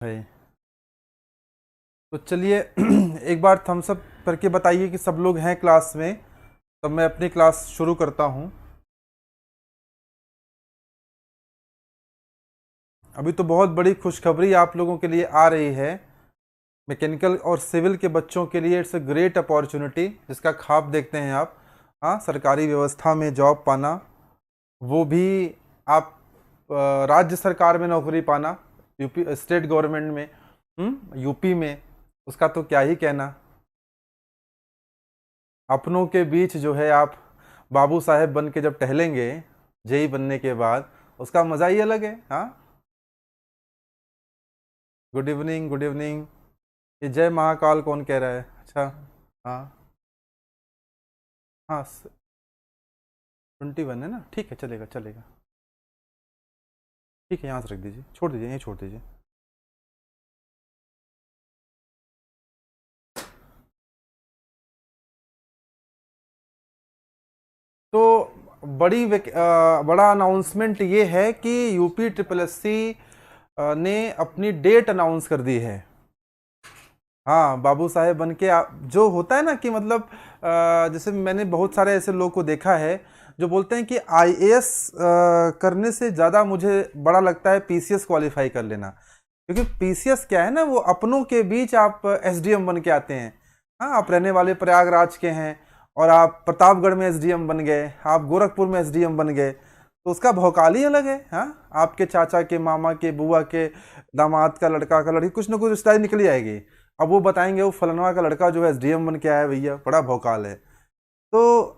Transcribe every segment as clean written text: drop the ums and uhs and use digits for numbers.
है। तो चलिए एक बार थम्स अप करके बताइए कि सब लोग हैं क्लास में, तब मैं अपनी क्लास शुरू करता हूं। अभी तो बहुत बड़ी खुशखबरी आप लोगों के लिए आ रही है। मैकेनिकल और सिविल के बच्चों के लिए इट्स अ ग्रेट अपॉर्चुनिटी, जिसका ख्वाब देखते हैं आप। हाँ, सरकारी व्यवस्था में जॉब पाना, वो भी आप राज्य सरकार में नौकरी पाना, यूपी स्टेट गवर्नमेंट में, यूपी में, उसका तो क्या ही कहना। अपनों के बीच जो है आप बाबू साहेब बन के जब टहलेंगे जेई बनने के बाद, उसका मज़ा ही अलग है। हाँ, गुड इवनिंग, गुड इवनिंग। ये जय महाकाल कौन कह रहा है? अच्छा। हाँ हाँ, 21 है ना, ठीक है, चलेगा चलेगा। ठीक है, यहाँ से रख दीजिए, छोड़ दीजिए, यहीं छोड़ दीजिए। तो बड़ा अनाउंसमेंट ये है कि यूपी ट्रिपल एस सी ने अपनी डेट अनाउंस कर दी है। हाँ, बाबू साहेब बन के जो होता है ना कि मतलब जैसे मैंने बहुत सारे ऐसे लोग को देखा है जो बोलते हैं कि आईएएस करने से ज़्यादा मुझे बड़ा लगता है पीसीएस क्वालिफाई कर लेना। क्योंकि पीसीएस क्या है ना, वो अपनों के बीच आप एसडीएम बन के आते हैं। हाँ, आप रहने वाले प्रयागराज के हैं और आप प्रतापगढ़ में एसडीएम बन गए, आप गोरखपुर में एसडीएम बन गए, तो उसका भौकाल ही अलग है। हाँ, आपके चाचा के, मामा के, बुआ के, दामाद का लड़का का लड़की, कुछ ना कुछ रिश्ता निकली आएगी। अब वो बताएंगे वो फलनवा का लड़का जो है एसडीएम बन के आया भैया, बड़ा भौकाल है। तो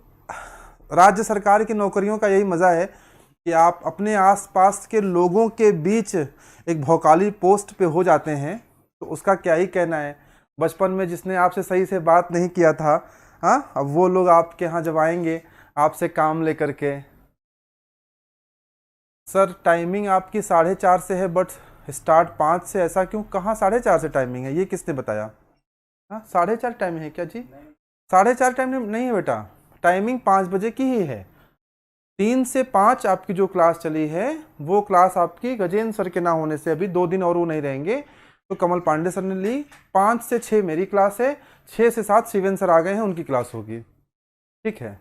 राज्य सरकार की नौकरियों का यही मज़ा है कि आप अपने आसपास के लोगों के बीच एक भौकाली पोस्ट पे हो जाते हैं, तो उसका क्या ही कहना है। बचपन में जिसने आपसे सही से बात नहीं किया था, हाँ, अब वो लोग आपके यहाँ जब आएंगे आपसे काम लेकर के। सर टाइमिंग आपकी 4:30 से है, बट स्टार्ट 5 से। ऐसा क्यों? कहाँ 4:30 से टाइमिंग है? ये किसने बताया? हाँ, 4:30 टाइमिंग है क्या जी? 4:30 टाइमिंग नहीं है बेटा, टाइमिंग 5 बजे की ही है। 3 से 5 आपकी जो क्लास चली है, वो क्लास आपकी गजेंद्र सर के ना होने से अभी 2 दिन और वो नहीं रहेंगे, तो कमल पांडे सर ने ली। 5 से 6 मेरी क्लास है, 6 से 7 शिवेन सर आ गए हैं, उनकी क्लास होगी। ठीक है।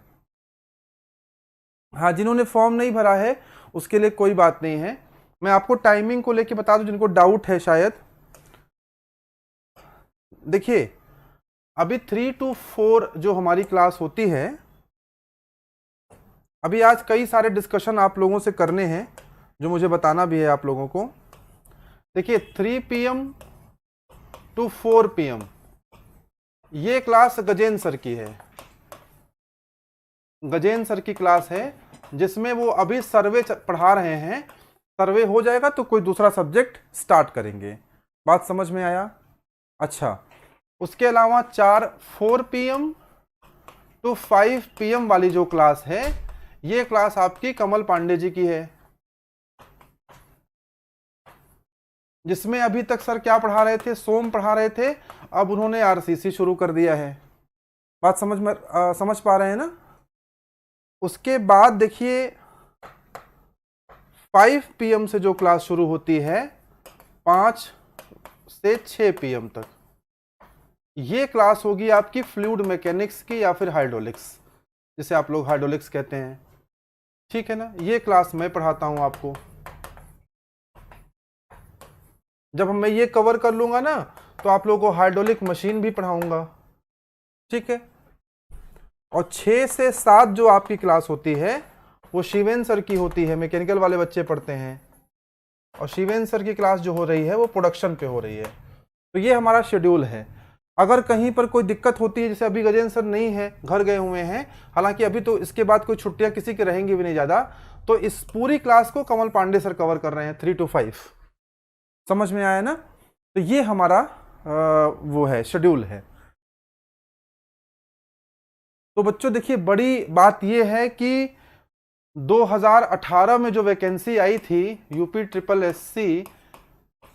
हाँ, जिन्होंने फॉर्म नहीं भरा है उसके लिए कोई बात नहीं है। मैं आपको टाइमिंग को लेके बता दूं, जिनको डाउट है शायद। देखिए, अभी 3 to 4 जो हमारी क्लास होती है, अभी आज कई सारे डिस्कशन आप लोगों से करने हैं जो मुझे बताना भी है आप लोगों को। देखिए, 3 PM to 4 PM ये क्लास गजेंद्र सर की है। गजेंद्र सर की क्लास है, जिसमें वो अभी सर्वे पढ़ा रहे हैं। सर्वे हो जाएगा तो कोई दूसरा सब्जेक्ट स्टार्ट करेंगे। बात समझ में आया? अच्छा, उसके अलावा 4 PM to 5 PM वाली जो क्लास है, ये क्लास आपकी कमल पांडे जी की है, जिसमें अभी तक सर क्या पढ़ा रहे थे? सोम पढ़ा रहे थे, अब उन्होंने आरसीसी शुरू कर दिया है। बात समझ पा रहे हैं ना? उसके बाद देखिए 5 PM से जो क्लास शुरू होती है 5 से 6 PM तक, ये क्लास होगी आपकी फ्लूइड मैकेनिक्स की या फिर हाइड्रोलिक्स, जिसे आप लोग हाइड्रोलिक्स कहते हैं। ठीक है ना? ये क्लास मैं पढ़ाता हूं आपको। जब मैं ये कवर कर लूंगा ना, तो आप लोगों को हाइड्रोलिक मशीन भी पढ़ाऊंगा। ठीक है। और 6 से 7 जो आपकी क्लास होती है वो शिवेन सर की होती है, मैकेनिकल वाले बच्चे पढ़ते हैं, और शिवेन सर की क्लास जो हो रही है वो प्रोडक्शन पे हो रही है। तो ये हमारा शेड्यूल है। अगर कहीं पर कोई दिक्कत होती है, जैसे अभी गजेंद्र सर नहीं है, घर गए हुए हैं, हालांकि अभी तो इसके बाद कोई छुट्टियां किसी की रहेंगी भी नहीं ज़्यादा, तो इस पूरी क्लास को कमल पांडे सर कवर कर रहे हैं 3 to 5। समझ में आया ना? तो ये हमारा वो है, शेड्यूल है। तो बच्चों देखिए, बड़ी बात ये है कि 2018 में जो वैकेंसी आई थी यूपी ट्रिपल एससी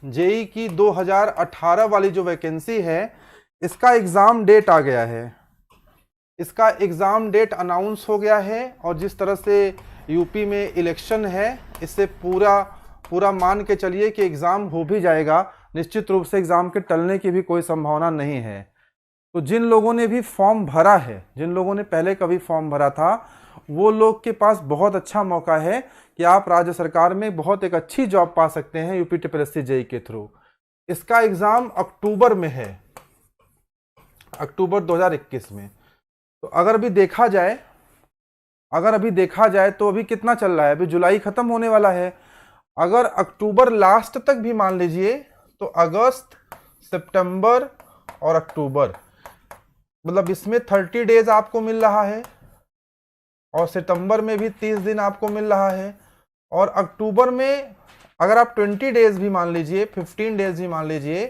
जेई की, 2018 वाली जो वैकेंसी है, इसका एग्ज़ाम डेट आ गया है। इसका एग्ज़ाम डेट अनाउंस हो गया है, और जिस तरह से यूपी में इलेक्शन है, इससे पूरा मान के चलिए कि एग्ज़ाम हो भी जाएगा निश्चित रूप से एग्ज़ाम के टलने की भी कोई संभावना नहीं है। तो जिन लोगों ने भी फॉर्म भरा है, जिन लोगों ने पहले कभी फॉर्म भरा था, वो लोग के पास बहुत अच्छा मौका है कि आप राज्य सरकार में बहुत एक अच्छी जॉब पा सकते हैं यूपी ट्रिपल जेईई के थ्रू। इसका एग्ज़ाम अक्टूबर में है, अक्टूबर 2021 में। तो अगर अभी देखा जाए तो अभी कितना चल रहा है, अभी जुलाई खत्म होने वाला है। अगर अक्टूबर लास्ट तक भी मान लीजिए तो अगस्त, सितंबर और अक्टूबर, मतलब इसमें 30 डेज आपको मिल रहा है, और सितंबर में भी 30 दिन आपको मिल रहा है, और अक्टूबर में अगर आप 20 डेज भी मान लीजिए, 15 डेज भी मान लीजिए,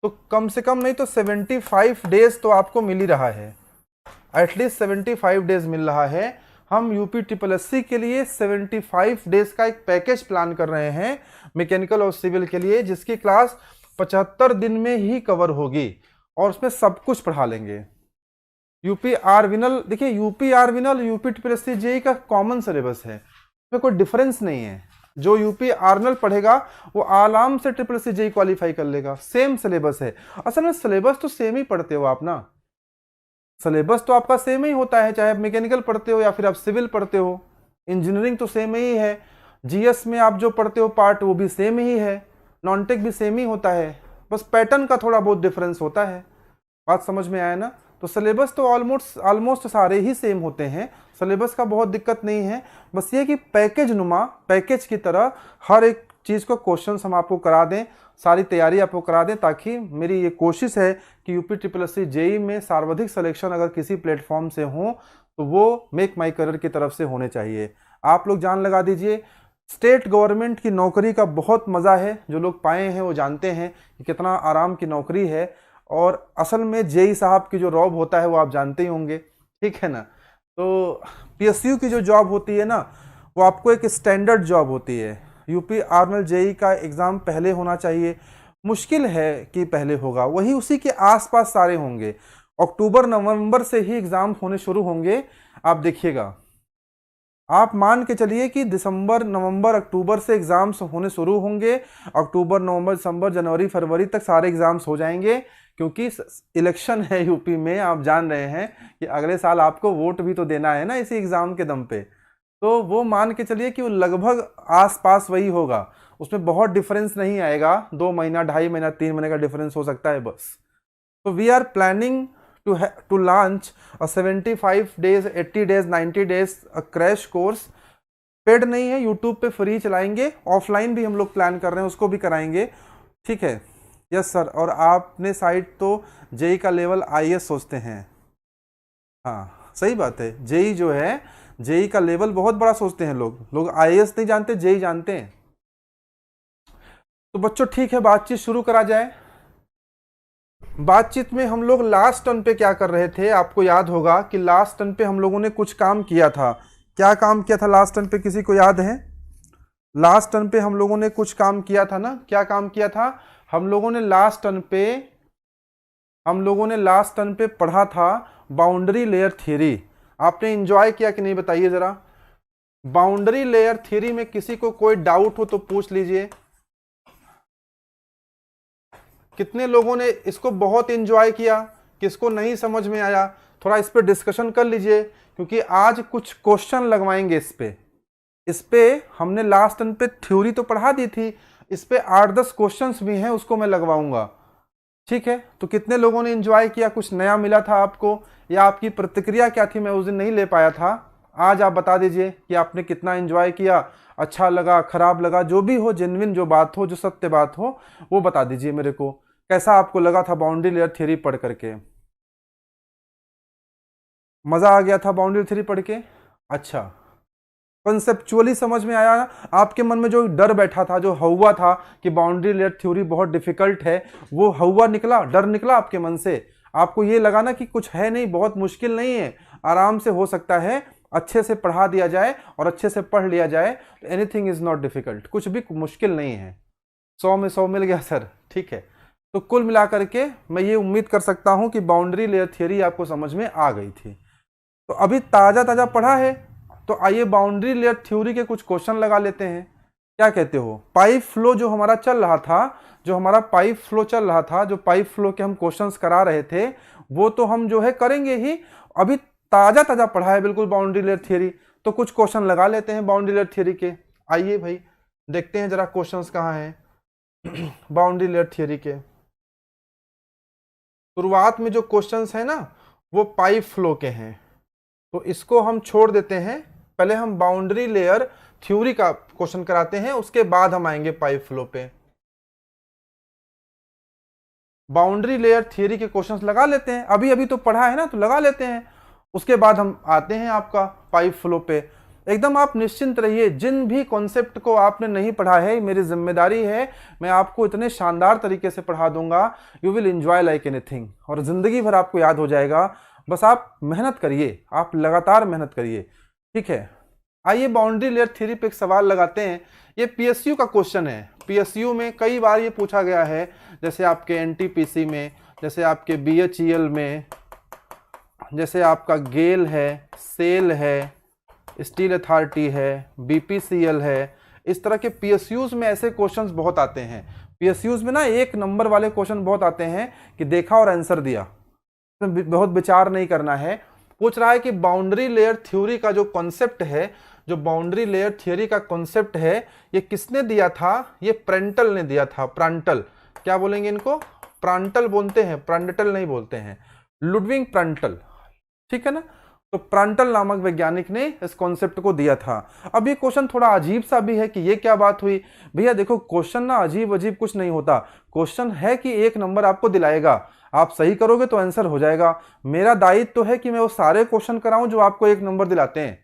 तो कम से कम नहीं तो 75 डेज तो आपको मिल ही रहा है, एटलीस्ट 75 डेज मिल रहा है। हम यूपी ट्रिपल के लिए 75 डेज का एक पैकेज प्लान कर रहे हैं मैकेनिकल और सिविल के लिए, जिसकी क्लास 75 दिन में ही कवर होगी और उसमें सब कुछ पढ़ा लेंगे। यूपी आरविनल, देखिए यूपी आरविनल यूपी ट्रिपल जेईई का कॉमन सिलेबस है, उसमें कोई डिफरेंस नहीं है। जो यूपी आरविनल पढ़ेगा वो आराम से ट्रिपल जेईई क्वालिफाई कर लेगा, सेम सिलेबस है। असल में सिलेबस तो सेम ही पढ़ते हो आप ना, सिलेबस तो आपका सेम ही होता है, चाहे आप मैकेनिकल पढ़ते हो या फिर आप सिविल पढ़ते हो। इंजीनियरिंग तो सेम ही है, जीएस में आप जो पढ़ते हो पार्ट वो भी सेम ही है, नॉनटेक भी सेम ही होता है, बस पैटर्न का थोड़ा बहुत डिफरेंस होता है। बात समझ में आया ना? तो सिलेबस तो ऑलमोस्ट सारे ही सेम होते हैं, सिलेबस का बहुत दिक्कत नहीं है। बस ये कि पैकेज की तरह हर एक चीज़ को क्वेश्चन हम आपको करा दें, सारी तैयारी आपको करा दें, ताकि मेरी ये कोशिश है कि यूपी ट्रिपल जेईई में सर्वाधिक सिलेक्शन अगर किसी प्लेटफॉर्म से हो तो वो मेक माई करियर की तरफ से होने चाहिए। आप लोग जान लगा दीजिए, स्टेट गवर्नमेंट की नौकरी का बहुत मज़ा है, जो लोग पाए हैं वो जानते हैं कि कितना आराम की नौकरी है। और असल में जेईई साहब की जो जॉब होता है वो आप जानते ही होंगे, ठीक है ना। तो पीएसयू की जो जॉब होती है ना, वो आपको एक स्टैंडर्ड जॉब होती है। यूपी आर्नल जेईई का एग्ज़ाम पहले होना चाहिए, मुश्किल है कि पहले होगा, वही उसी के आसपास सारे होंगे। अक्टूबर नवंबर से ही एग्ज़ाम होने शुरू होंगे, आप देखिएगा। आप मान के चलिए कि दिसंबर नवंबर अक्टूबर से एग्ज़ाम्स होने शुरू होंगे, अक्टूबर नवंबर दिसंबर जनवरी फरवरी तक सारे एग्ज़ाम्स हो जाएंगे, क्योंकि इलेक्शन है यूपी में। आप जान रहे हैं कि अगले साल आपको वोट भी तो देना है ना इसी एग्ज़ाम के दम पे। तो वो मान के चलिए कि वो लगभग आसपास वही होगा, उसमें बहुत डिफरेंस नहीं आएगा, 2 महीना 2.5 महीना 3 महीने का डिफरेंस हो सकता है बस। तो we are planning to launch a 75 days, 80 days, 90 days crash course. Paid नहीं है, यूट्यूब पे फ्री चलाएंगे, ऑफलाइन भी हम लोग प्लान कर रहे हैं, उसको भी कराएंगे, ठीक है। Yes sir. और आपने साइड तो जेई का लेवल आईएएस सोचते हैं, हाँ सही बात है। जेई जो है, जेई का लेवल बहुत बड़ा सोचते हैं लोग आईएएस नहीं जानते, जेई जानते हैं। तो बच्चों ठीक है, बातचीत शुरू करा जाए। बातचीत में हम लोग लास्ट टर्न पे क्या कर रहे थे, आपको याद होगा कि लास्ट टर्न पे हम लोगों ने कुछ काम किया था। क्या काम किया था लास्ट टर्न पे, किसी को याद है? लास्ट टर्न पे हम लोगों ने कुछ काम किया था ना, क्या काम किया था? हम लोगों ने लास्ट टर्न पे पढ़ा था बाउंड्री लेयर थ्योरी। आपने एंजॉय किया कि नहीं बताइए जरा। बाउंड्री लेयर थ्योरी में किसी को कोई डाउट हो तो पूछ लीजिए। कितने लोगों ने इसको बहुत एंजॉय किया, किसको नहीं समझ में आया, थोड़ा इस पे डिस्कशन कर लीजिए, क्योंकि आज कुछ क्वेश्चन लगवाएंगे इस पे हमने लास्ट टर्न पे थ्योरी तो पढ़ा दी थी, इस पे 8-10 क्वेश्चंस भी हैं, उसको मैं लगवाऊंगा, ठीक है। तो कितने लोगों ने एंजॉय किया, कुछ नया मिला था आपको, या आपकी प्रतिक्रिया क्या थी, मैं उस दिन नहीं ले पाया था। आज आप बता दीजिए कि आपने कितना एंजॉय किया, अच्छा लगा, खराब लगा, जो भी हो, जेन्युइन जो बात हो, जो सत्य बात हो, वो बता दीजिए मेरे को। कैसा आपको लगा था बाउंड्री लेयर थ्योरी पढ़ करके? मजा आ गया था बाउंड्री थ्योरी पढ़ के? अच्छा, कंसेप्चुअली समझ में आया? आपके मन में जो डर बैठा था, जो हौवा था कि बाउंड्री लेयर थ्योरी बहुत डिफिकल्ट है, वो हौवा निकला, डर निकला आपके मन से? आपको ये लगा ना कि कुछ है नहीं, बहुत मुश्किल नहीं है, आराम से हो सकता है, अच्छे से पढ़ा दिया जाए और अच्छे से पढ़ लिया जाए, एनीथिंग इज नॉट डिफिकल्ट, कुछ भी मुश्किल नहीं है। 100 में 100 मिल गया सर, ठीक है। तो कुल मिलाकर के मैं ये उम्मीद कर सकता हूं कि बाउंड्री लेयर थ्योरी आपको समझ में आ गई थी। तो अभी ताज़ा ताज़ा पढ़ा है, तो आइए बाउंड्री लेयर थ्योरी के कुछ क्वेश्चन लगा लेते हैं। क्या कहते हो, पाइप फ्लो जो हमारा चल रहा था, जो हमारा पाइप फ्लो चल रहा था, जो पाइप फ्लो के हम क्वेश्चंस करा रहे थे, वो तो हम जो है करेंगे ही। अभी ताजा ताजा पढ़ा है बिल्कुल बाउंड्री लेयर थियरी, तो कुछ क्वेश्चन लगा लेते हैं बाउंड्री लेयर थियरी के। आइए भाई देखते हैं जरा क्वेश्चंस कहाँ हैं बाउंड्री लेयर थियरी के। शुरुआत में जो क्वेश्चंस है ना वो पाइप फ्लो के हैं, तो इसको हम छोड़ देते हैं। पहले हम बाउंड्री लेयर थ्योरी का क्वेश्चन कराते हैं, उसके बाद हम आएंगे पाइप फ्लो पे। बाउंड्री लेयर थियरी के क्वेश्चंस लगा लेते हैं, अभी अभी तो पढ़ा है ना, तो लगा लेते हैं, उसके बाद हम आते हैं आपका पाइप फ्लो पे। एकदम आप निश्चिंत रहिए, जिन भी कॉन्सेप्ट को आपने नहीं पढ़ा है, मेरी जिम्मेदारी है, मैं आपको इतने शानदार तरीके से पढ़ा दूंगा, you will enjoy like anything, और जिंदगी भर आपको याद हो जाएगा। बस आप मेहनत करिए, आप लगातार मेहनत करिए, ठीक है। आइए बाउंड्री लेयर थ्योरी पे एक सवाल लगाते हैं। ये पीएसयू का क्वेश्चन है, पीएसयू में कई बार ये पूछा गया है, जैसे आपके एनटीपीसी में, जैसे आपके बीएचईएल में, जैसे आपका गेल है, सेल है, स्टील अथॉरिटी है, बीपीसीएल है। इस तरह के पीएसयूज में ऐसे क्वेश्चंस बहुत आते हैं। पीएसयूज में ना एक नंबर वाले क्वेश्चन बहुत आते हैं कि देखा और आंसर दिया, तो बहुत विचार नहीं करना है। पूछ रहा है कि बाउंड्री लेयर थ्योरी का जो कॉन्सेप्ट है, जो बाउंड्री लेयर थ्योरी का कॉन्सेप्ट है, ये किसने दिया था? ये प्रेंटल ने दिया था। प्रांटल, क्या बोलेंगे इनको? प्रांटल बोलते हैं, प्रांटल नहीं बोलते हैं, लुडविग प्रांटल, ठीक है ना। तो प्रांटल नामक वैज्ञानिक ने इस कॉन्सेप्ट को दिया था। अब ये क्वेश्चन थोड़ा अजीब सा भी है कि ये क्या बात हुई भैया। देखो क्वेश्चन ना अजीब अजीब कुछ नहीं होता, क्वेश्चन है कि एक नंबर आपको दिलाएगा, आप सही करोगे तो आंसर हो जाएगा। मेरा दायित्व तो है कि मैं वो सारे क्वेश्चन कराऊं जो आपको एक नंबर दिलाते हैं।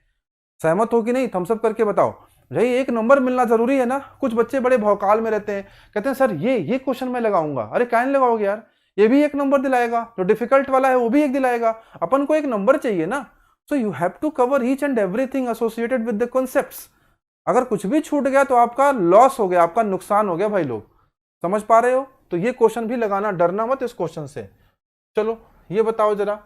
सहमत हो कि नहीं? थम्स अप करके बताओ भाई, एक नंबर मिलना जरूरी है ना। कुछ बच्चे बड़े भौकाल में रहते हैं, कहते हैं सर ये क्वेश्चन मैं लगाऊंगा। अरे क्या नहीं लगाओगे यार, ये भी एक नंबर दिलाएगा, जो डिफिकल्ट वाला है वो भी एक दिलाएगा, अपन को एक नंबर चाहिए ना। So you have to cover each and everything associated with the concepts. अगर कुछ भी छूट गया तो आपका लॉस हो गया, आपका नुकसान हो गया भाई लोग, समझ पा रहे हो? तो ये क्वेश्चन भी लगाना, डरना मत इस क्वेश्चन से। चलो ये बताओ जरा,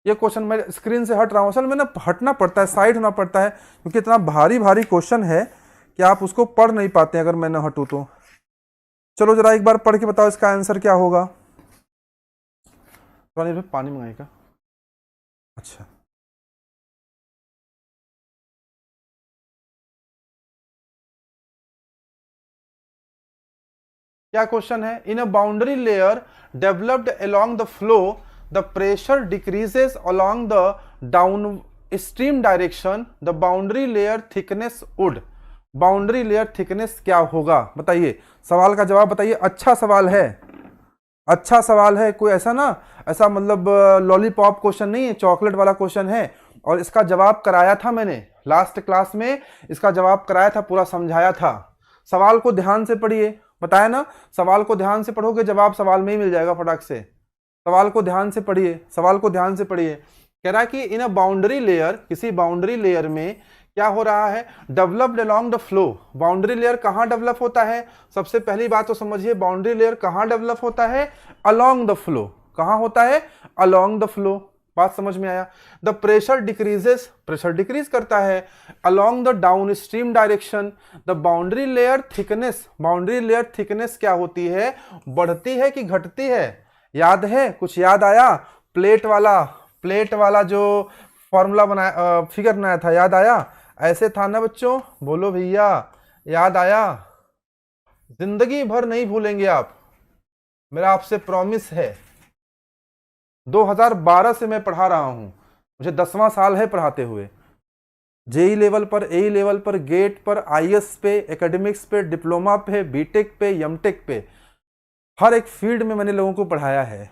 ये क्वेश्चन मैं स्क्रीन से हट रहा हूं, असल में ना हटना पड़ता है, साइड होना पड़ता है, क्योंकि इतना भारी भारी क्वेश्चन है कि आप उसको पढ़ नहीं पाते अगर मैं न हटूं तो। चलो जरा एक बार पढ़ के बताओ इसका आंसर क्या होगा। पानी मंगाएगा, अच्छा। क्या क्वेश्चन है? In a boundary layer developed along the flow, the pressure decreases along the down stream direction, the boundary layer thickness would. Boundary layer thickness क्या होगा बताइए, सवाल का जवाब बताइए। अच्छा सवाल है, अच्छा सवाल है, कोई ऐसा ना, ऐसा मतलब लॉलीपॉप क्वेश्चन नहीं है, चॉकलेट वाला क्वेश्चन है। और इसका जवाब कराया था मैंने लास्ट क्लास में, इसका जवाब कराया था, पूरा समझाया था। सवाल को ध्यान से पढ़िए, बताया ना, सवाल को ध्यान से पढ़ोगे जवाब सवाल में ही मिल जाएगा फटाक से। सवाल को ध्यान से पढ़िए, सवाल को ध्यान से पढ़िए। कह रहा है कि इन अ बाउंड्री लेयर, किसी बाउंड्री लेयर में क्या हो रहा है? Developed along the flow. Boundary layer कहां डेवलप होता है? सबसे पहली बात तो समझिए, बाउंड्री लेयर कहां डेवलप होता है? Along the flow. कहां होता है? Along the flow. बात समझ में आया? The pressure decreases, pressure decrease करता है along the down stream direction. The boundary layer thickness, boundary layer thickness क्या होती है? बढ़ती है कि घटती है? याद है? कुछ याद आया? प्लेट वाला, प्लेट वाला जो फॉर्मूला बनाया, फिगर बनाया था, याद आया? ऐसे था ना बच्चों? बोलो भैया, याद आया? जिंदगी भर नहीं भूलेंगे आप, मेरा आपसे प्रॉमिस है। 2012 से मैं पढ़ा रहा हूं, मुझे 10वां साल है पढ़ाते हुए। जेई लेवल पर, एई लेवल पर, गेट पर, आईएएस पे, एकेडमिक्स पे, डिप्लोमा पे, बीटेक पे, एमटेक पे, हर एक फील्ड में मैंने लोगों को पढ़ाया है।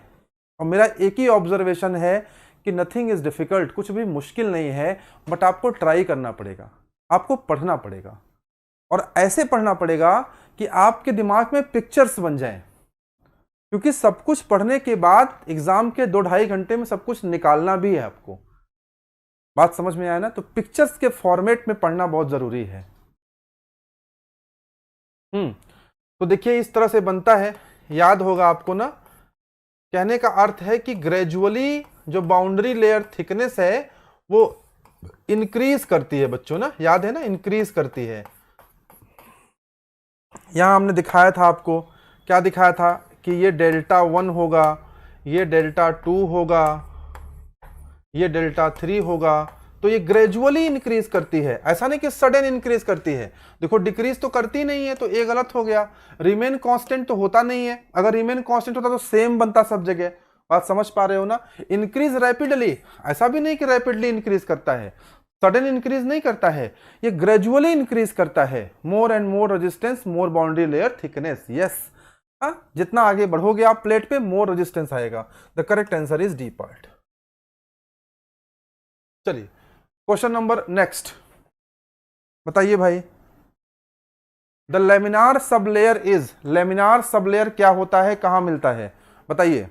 और मेरा एक ही ऑब्जर्वेशन है कि नथिंग इज डिफिकल्ट, कुछ भी मुश्किल नहीं है, बट आपको ट्राई करना पड़ेगा, आपको पढ़ना पड़ेगा, और ऐसे पढ़ना पड़ेगा कि आपके दिमाग में पिक्चर्स बन जाएं। क्योंकि सब कुछ पढ़ने के बाद एग्जाम के 2-2.5 घंटे में सब कुछ निकालना भी है आपको। बात समझ में आया ना? तो पिक्चर्स के फॉर्मेट में पढ़ना बहुत जरूरी है। तो देखिए इस तरह से बनता है, याद होगा आपको ना। कहने का अर्थ है कि ग्रेजुअली जो बाउंड्री लेयर थिकनेस है वो इंक्रीज करती है बच्चों ना, याद है ना, इंक्रीज करती है। यहाँ हमने दिखाया था आपको, क्या दिखाया था कि ये डेल्टा 1 होगा, ये डेल्टा 2 होगा, ये डेल्टा 3 होगा। तो ये ग्रेजुअली इंक्रीज करती है, ऐसा नहीं कि सडन इंक्रीज करती है। देखो डिक्रीज तो करती नहीं है, तो ये गलत हो गया। रिमेन कांस्टेंट तो होता नहीं है, अगर रिमेन कांस्टेंट होता तो सेम बनता सब जगह। बात समझ पा रहे हो ना। इंक्रीज रैपिडली, ऐसा भी नहीं कि रैपिडली इंक्रीज करता है, सडन इंक्रीज नहीं करता है, ये ग्रेजुअली इंक्रीज करता है। More and more resistance, more boundary layer thickness. Yes, जितना आगे बढ़ोगे आप प्लेट पे मोर रेजिस्टेंस आएगा। The correct answer is D part. चलिए क्वेश्चन नंबर नेक्स्ट बताइए भाई। द लेमिनार सबलेयर इज, लेमिनार सबलेयर क्या होता है, कहां मिलता है, बताइए।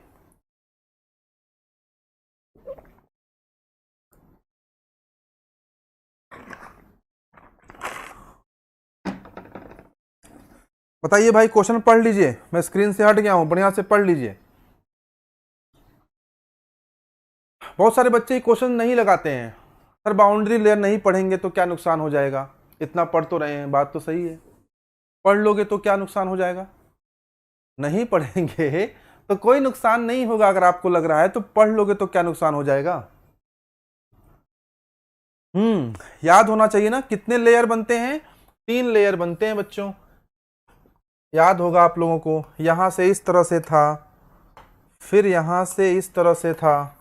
बताइए भाई, क्वेश्चन पढ़ लीजिए, मैं स्क्रीन से हट गया हूं, बढ़िया से पढ़ लीजिए। बहुत सारे बच्चे क्वेश्चन नहीं लगाते हैं, सर बाउंड्री लेयर नहीं पढ़ेंगे तो क्या नुकसान हो जाएगा, इतना पढ़ तो रहे हैं, बात तो सही है, पढ़ लोगे तो क्या नुकसान हो जाएगा। नहीं पढ़ेंगे तो कोई नुकसान नहीं होगा, अगर आपको लग रहा है तो पढ़ लोगे तो क्या नुकसान हो जाएगा। याद होना चाहिए ना, कितने लेयर बनते हैं, 3 लेयर बनते हैं बच्चों, याद होगा आप लोगों को। यहां से इस तरह से था, फिर यहां से इस तरह से था,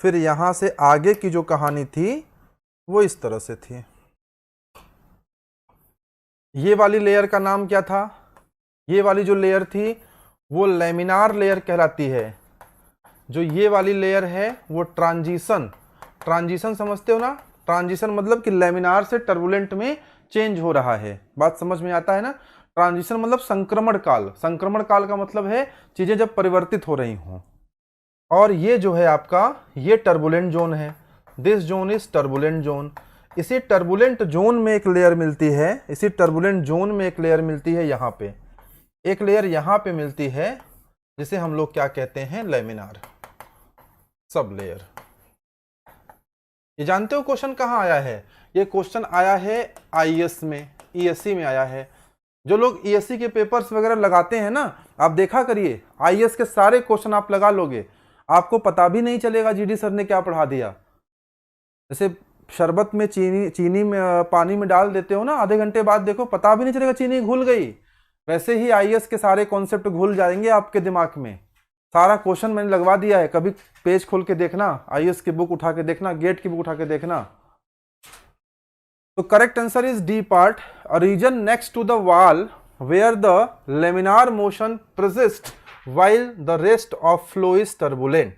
फिर यहां से आगे की जो कहानी थी वो इस तरह से थी। ये वाली लेयर का नाम क्या था, ये वाली जो लेयर थी वो लेमिनार लेयर कहलाती है। जो ये वाली लेयर है वो ट्रांजिशन, ट्रांजिशन समझते हो ना, ट्रांजिशन मतलब कि लेमिनार से टर्बुलेंट में चेंज हो रहा है। बात समझ में आता है ना। ट्रांजिशन मतलब संक्रमण काल, संक्रमण काल का मतलब है चीजें जब परिवर्तित हो रही हों। और ये जो है आपका, ये टर्बुलेंट जोन है, this zone is turbulent zone. इसी टर्बुलेंट जोन में एक लेयर मिलती है, इसी टर्बुलेंट जोन में एक लेयर मिलती है यहाँ पे, एक लेयर यहाँ पे मिलती है, जिसे हम लोग क्या कहते हैं, लेमिनार सब लेयर। ये जानते हो क्वेश्चन कहाँ आया है, ये क्वेश्चन आया है आईएएस में, ईएससी में आया है। जो लोग ईएससी के पेपर्स वगैरह लगाते हैं ना, आप देखा करिए, आईएएस के सारे क्वेश्चन आप लगा लोगे, आपको पता भी नहीं चलेगा जीडी सर ने क्या पढ़ा दिया। जैसे शरबत में चीनी में पानी में डाल देते हो ना, आधे घंटे बाद देखो पता भी नहीं चलेगा चीनी घुल गई, वैसे ही आईएएस के सारे कॉन्सेप्ट घुल जाएंगे आपके दिमाग में। सारा क्वेश्चन मैंने लगवा दिया है, कभी पेज खोल के देखना, आईएएस की बुक उठा के देखना, गेट की बुक उठा के देखना। तो correct answer is D part, a reason next to the wall where the laminar motion persist while the rest of flow is turbulent.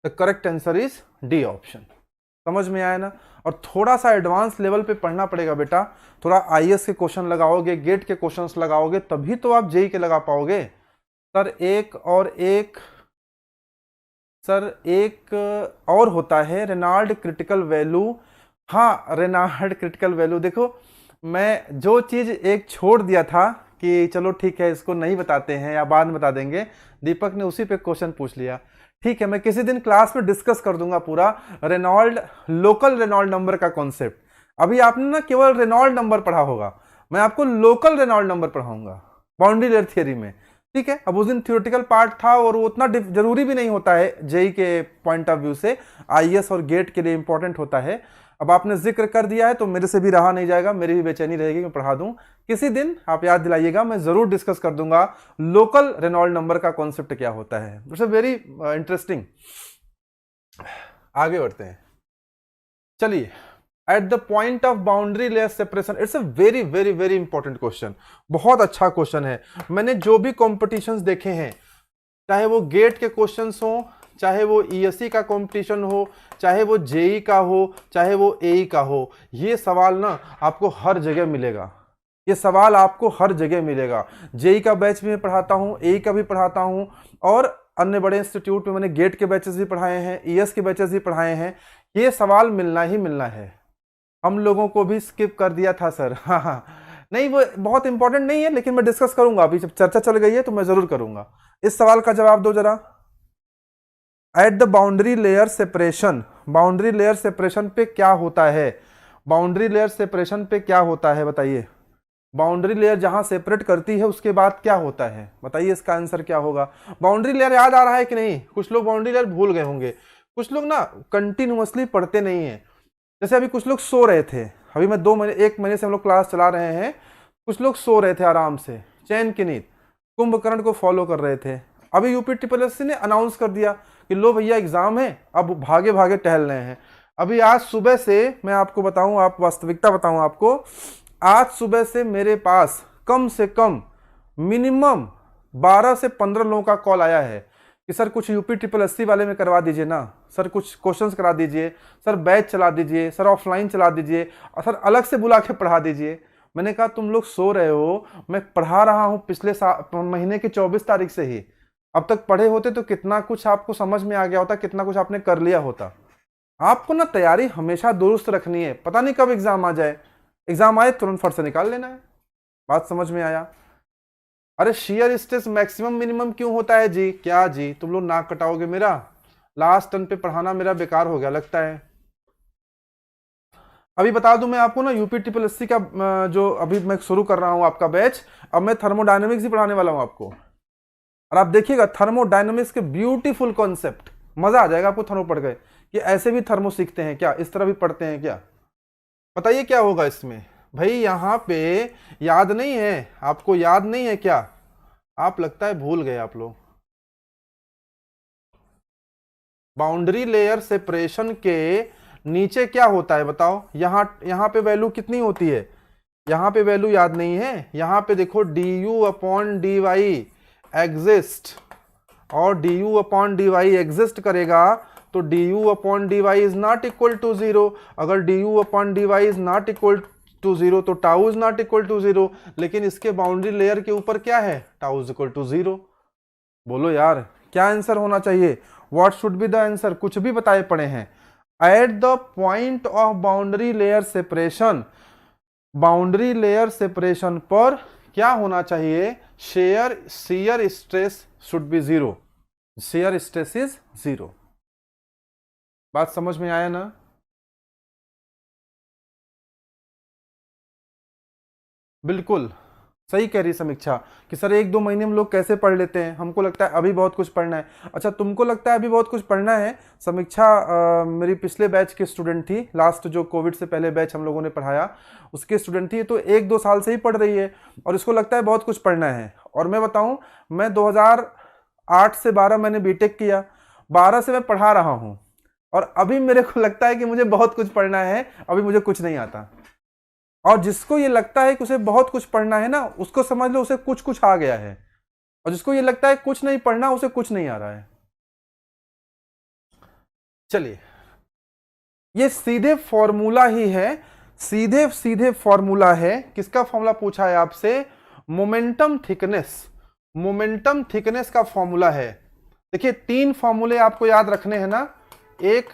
The correct answer is D option. समझ में आया ना। और थोड़ा सा एडवांस लेवल पे पढ़ना पड़ेगा बेटा, थोड़ा आईएएस के क्वेश्चन लगाओगे, गेट के क्वेश्चंस लगाओगे, तभी तो आप जेई के लगा पाओगे। सर एक और होता है रेनॉल्ड क्रिटिकल वैल्यू। हाँ, रेनॉल्ड क्रिटिकल वैल्यू, देखो मैं जो चीज एक छोड़ दिया था कि चलो ठीक है इसको नहीं बताते हैं या बाद में बता देंगे, दीपक ने उसी पे क्वेश्चन पूछ लिया। ठीक है, मैं किसी दिन क्लास में डिस्कस कर दूंगा पूरा रेनॉल्ड, लोकल रेनॉल्ड नंबर का कॉन्सेप्ट। अभी आपने ना केवल रेनॉल्ड नंबर पढ़ा होगा, मैं आपको लोकल रेनॉल्ड नंबर पढ़ाऊंगा बाउंड्री लेयर थियरी में। ठीक है, अब उस दिन थियोरेटिकल पार्ट था और वो उतना जरूरी भी नहीं होता है जेई के पॉइंट ऑफ व्यू से, आईएएस और गेट के लिए इंपॉर्टेंट होता है। अब आपने जिक्र कर दिया है तो मेरे से भी रहा नहीं जाएगा, मेरी भी बेचैनी रहेगी, मैं पढ़ा दूं। किसी दिन आप याद दिलाइएगा, मैं जरूर डिस्कस कर दूंगा लोकल रेनॉल्ड नंबर का कॉन्सेप्ट क्या होता है। It's very interesting. आगे बढ़ते हैं, चलिए। At the point of boundary layer separation, it's a very very very important question, बहुत अच्छा क्वेश्चन है। मैंने जो भी कॉम्पिटिशन्स देखे हैं, चाहे वो गेट के क्वेश्चंस हो, चाहे वो ईएससी का कंपटीशन हो, चाहे वो जेई का हो, चाहे वो एई का हो, ये सवाल ना आपको हर जगह मिलेगा, ये सवाल आपको हर जगह मिलेगा। जेई का बैच भी मैं पढ़ाता हूँ, एई का भी पढ़ाता हूँ, और अन्य बड़े इंस्टीट्यूट में मैंने गेट के बैचेस भी पढ़ाए हैं, ईएस के बैचेस भी पढ़ाए हैं। ये सवाल मिलना ही मिलना है। हम लोगों को भी स्किप कर दिया था सर। हाँ, नहीं वो बहुत इंपॉर्टेंट नहीं है, लेकिन मैं डिस्कस करूंगा, अभी जब चर्चा चल गई है तो मैं जरूर करूंगा। इस सवाल का जवाब दो जरा। At the boundary layer separation, boundary layer separation पे क्या होता है, बाउंड्री लेयर सेपरेशन पे क्या होता है बताइए। बाउंड्री लेयर जहां सेपरेट करती है उसके बाद क्या होता है, बताइए इसका आंसर क्या होगा। बाउंड्री लेयर याद आ रहा है कि नहीं? कुछ लोग बाउंड्री लेयर भूल गए होंगे, कुछ लोग ना कंटिन्यूअसली पढ़ते नहीं है। जैसे अभी कुछ लोग सो रहे थे, अभी मैं 1 महीने से हम लोग क्लास चला रहे हैं, कुछ लोग सो रहे थे आराम से, चैन की नींद, कुंभकर्ण को फॉलो कर रहे थे। अभी यूपी ट्रिपल ने अनाउंस कर दिया कि लो भैया एग्जाम है, अब भागे भागे टहल रहे हैं। अभी आज सुबह से मैं आपको बताऊं, आप वास्तविकता बताऊं आपको, आज सुबह से मेरे पास कम से कम मिनिमम 12 से 15 लोगों का कॉल आया है कि सर कुछ यूपी ट्रिपल एस वाले में करवा दीजिए ना, सर कुछ क्वेश्चंस करा दीजिए, सर बैच चला दीजिए, सर ऑफलाइन चला दीजिए, और सर अलग से बुला के पढ़ा दीजिए। मैंने कहा तुम लोग सो रहे हो, मैं पढ़ा रहा हूं पिछले महीने की 24 तारीख से ही। अब तक पढ़े होते तो कितना कुछ आपको समझ में आ गया होता, कितना कुछ आपने कर लिया होता। आपको ना तैयारी हमेशा दुरुस्त रखनी है, पता नहीं कब एग्जाम आ जाए, एग्जाम आए तुरंत फट से निकाल लेना है। बात समझ में आया? अरे शेयर स्ट्रेस मैक्सिमम मिनिमम क्यों होता है जी? क्या जी तुम लोग नाक कटाओगे मेरा? लास्ट टर्न पे पढ़ाना मेरा बेकार हो गया लगता है। अभी बता दूं मैं आपको ना, यूपी ट्रिपल एस का जो अभी मैं शुरू कर रहा हूं आपका बैच, अब मैं थर्मोडायनेमिक्स ही पढ़ाने वाला हूं आपको। और आप देखिएगा थर्मोडायनेमिक्स के ब्यूटीफुल कॉन्सेप्ट, मजा आ जाएगा आपको थर्मो पढ़ गए कि ऐसे भी थर्मो सीखते हैं क्या, इस तरह भी पढ़ते हैं क्या। बताइए क्या होगा इसमें भाई? यहां पे याद नहीं है आपको? याद नहीं है क्या? आप लगता है भूल गए आप लोग। बाउंड्री लेयर सेपरेशन के नीचे क्या होता है बताओ? यहां पे वैल्यू कितनी होती है? यहां पे वैल्यू याद नहीं है? यहां पे देखो du upon D Y exist, और du upon D Y exist करेगा तो du upon D Y is not equal to 0। अगर du upon D Y is not equal to 0 तो tau is not equal to 0। लेकिन इसके boundary layer के ऊपर क्या है? Tau is equal to 0। बोलो यार क्या आंसर होना चाहिए? What should be the answer? कुछ भी बताए पड़े हैं। At the point of boundary layer separation, boundary layer separation पर क्या होना चाहिए? Shear stress should be 0। Shear stress is 0। बात समझ में आया ना? बिल्कुल सही कह रही समीक्षा कि सर 1-2 महीने में लोग कैसे पढ़ लेते हैं, हमको लगता है अभी बहुत कुछ पढ़ना है। अच्छा तुमको लगता है अभी बहुत कुछ पढ़ना है? समीक्षा मेरी पिछले बैच की स्टूडेंट थी, लास्ट जो कोविड से पहले बैच हम लोगों ने पढ़ाया उसके स्टूडेंट थी, तो 1-2 साल से ही पढ़ रही है और इसको लगता है बहुत कुछ पढ़ना है। और मैं बताऊं, मैं 2008 से 12 मैंने बीटेक किया, 12 से मैं पढ़ा रहा हूं और अभी मेरे को लगता है कि मुझे बहुत कुछ पढ़ना है, अभी मुझे कुछ नहीं आता। और जिसको ये लगता है कि उसे बहुत कुछ पढ़ना है ना, उसको समझ लो उसे कुछ कुछ आ गया है, और जिसको ये लगता है कुछ नहीं पढ़ना, उसे कुछ नहीं आ रहा है। चलिए ये सीधे फॉर्मूला ही है, सीधे सीधे फॉर्मूला है। किसका फॉर्मूला पूछा है आपसे? मोमेंटम थिकनेस, मोमेंटम थिकनेस का फॉर्मूला है। देखिए 3 फॉर्मूले आपको याद रखने हैं ना, एक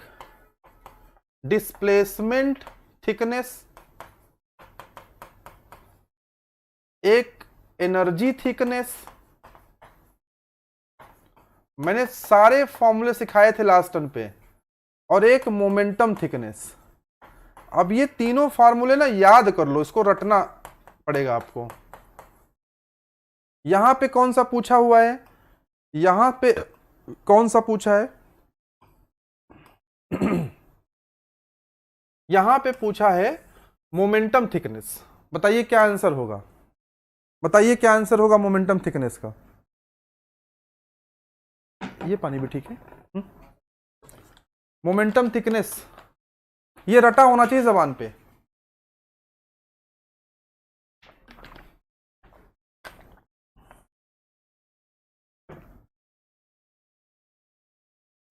डिस्प्लेसमेंट थिकनेस, एक एनर्जी थिकनेस। मैंने सारे फॉर्मूले सिखाए थे लास्ट टर्न पे, और एक मोमेंटम थिकनेस। अब ये तीनों फॉर्मूले ना याद कर लो, इसको रटना पड़ेगा आपको। यहां पे कौन सा पूछा हुआ है? यहां पे कौन सा पूछा है? यहां पे पूछा है मोमेंटम थिकनेस। बताइए क्या आंसर होगा? बताइए क्या आंसर होगा मोमेंटम थिकनेस का? ये पानी भी ठीक है। मोमेंटम थिकनेस ये रटा होना चाहिए जबान पे।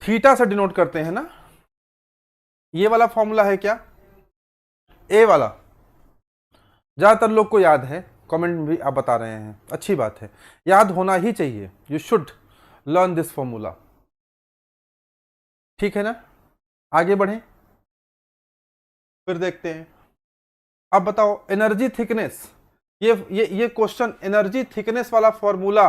थीटा से डिनोट करते हैं ना, ये वाला फॉर्मूला है क्या? ए वाला ज्यादातर लोग को याद है, कमेंट भी आप बता रहे हैं, अच्छी बात है, याद होना ही चाहिए। You should learn this formula, ठीक है ना? आगे बढ़ें, फिर देखते हैं। अब बताओ एनर्जी थिकनेस, ये क्वेश्चन एनर्जी थिकनेस वाला फॉर्मूला,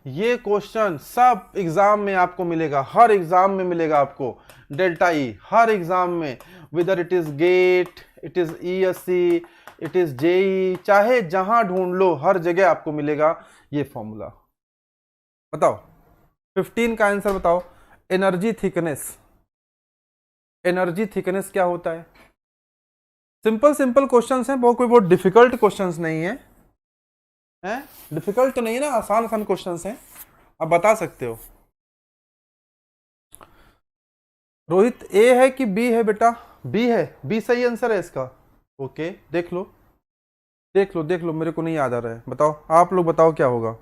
ये क्वेश्चन सब एग्जाम में आपको मिलेगा, हर एग्जाम में मिलेगा आपको। डेल्टा ई हर एग्जाम में, whether it is GATE, it is ESC, it is JE, चाहे जहां ढूंढ लो हर जगह आपको मिलेगा ये फॉर्मूला। बताओ 15 का आंसर बताओ। एनर्जी थिकनेस, एनर्जी थिकनेस क्या होता है? सिंपल सिंपल क्वेश्चंस हैं, कोई बहुत डिफिकल्ट क्वेश्चंस नहीं है, हैं? डिफिकल्ट तो नहीं है ना, आसान आसान क्वेश्चंस हैं, आप बता सकते हो। रोहित ए है कि बी है बेटा? बी है, बी सही आंसर है इसका। ओके देख लो देख लो देख लो, मेरे को नहीं याद आ रहा है, बताओ आप लोग बताओ क्या होगा।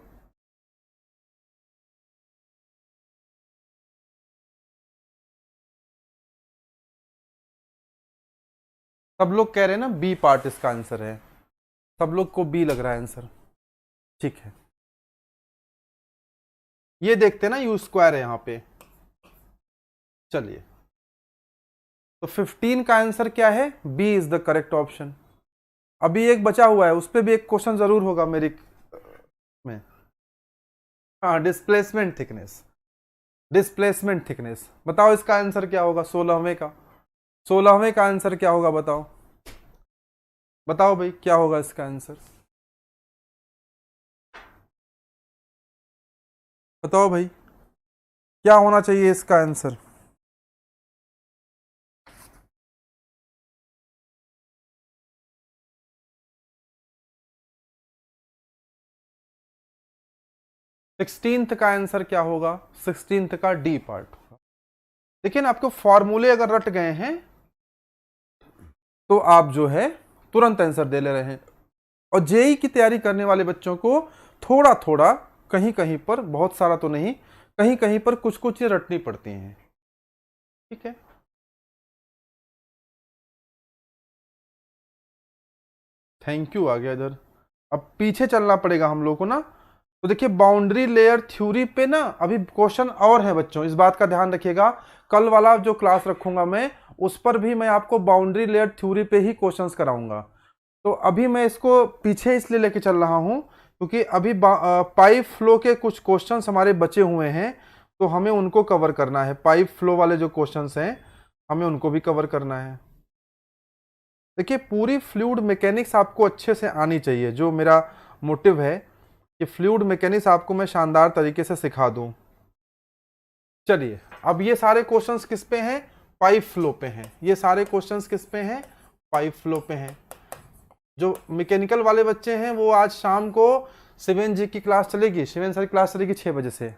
सब लोग कह रहे हैं ना बी पार्ट इसका आंसर है, सब लोग को बी लग रहा है आंसर। ठीक है, ये देखते हैं ना यू स्क्वायर है यहां पे। चलिए, तो 15 का आंसर क्या है? B is the correct option. अभी एक बचा हुआ है, उस पर भी एक क्वेश्चन जरूर होगा मेरी में। हाँ, डिस्प्लेसमेंट थिकनेस, डिस्प्लेसमेंट थिकनेस बताओ इसका आंसर क्या होगा? 16वें का, 16वें का आंसर क्या होगा बताओ? बताओ भाई क्या होगा इसका आंसर? बताओ भाई क्या होना चाहिए इसका आंसर? सिक्सटींथ का आंसर क्या होगा? 16th का डी पार्ट होगा। देखिए ना, आपके फॉर्मूले अगर रट गए हैं तो आप जो है तुरंत आंसर दे ले रहे हैं। और जेई की तैयारी करने वाले बच्चों को थोड़ा थोड़ा, कहीं कहीं पर, बहुत सारा तो नहीं, कहीं कहीं पर कुछ कुछ चीजें रटनी पड़ती हैं। ठीक है, थैंक यू आ गया इधर। अब पीछे चलना पड़ेगा हम लोग को ना। तो देखिए बाउंड्री लेयर थ्योरी पे ना अभी क्वेश्चन और है बच्चों, इस बात का ध्यान रखिएगा। कल वाला जो क्लास रखूंगा मैं, उस पर भी मैं आपको बाउंड्री लेयर थ्योरी पे ही क्वेश्चंस कराऊंगा। तो अभी मैं इसको पीछे इसलिए लेके चल रहा हूं क्योंकि अभी पाइप फ्लो के कुछ क्वेश्चंस हमारे बचे हुए हैं, तो हमें उनको कवर करना है। पाइप फ्लो वाले जो क्वेश्चंस हैं हमें उनको भी कवर करना है। देखिए पूरी फ्लूइड मैकेनिक्स आपको अच्छे से आनी चाहिए, जो मेरा मोटिव है कि फ्लूइड मैकेनिक्स आपको मैं शानदार तरीके से सिखा दूं। चलिए, अब ये सारे क्वेश्चंस किस पे हैं? पाइप फ्लो पे हैं। ये सारे क्वेश्चंस किस पे हैं? पाइप फ्लो पे हैं। जो मैकेनिकल वाले बच्चे हैं वो आज शाम को शिवेन जी की क्लास चलेगी, शिवेन सर की क्लास चलेगी 6 बजे से।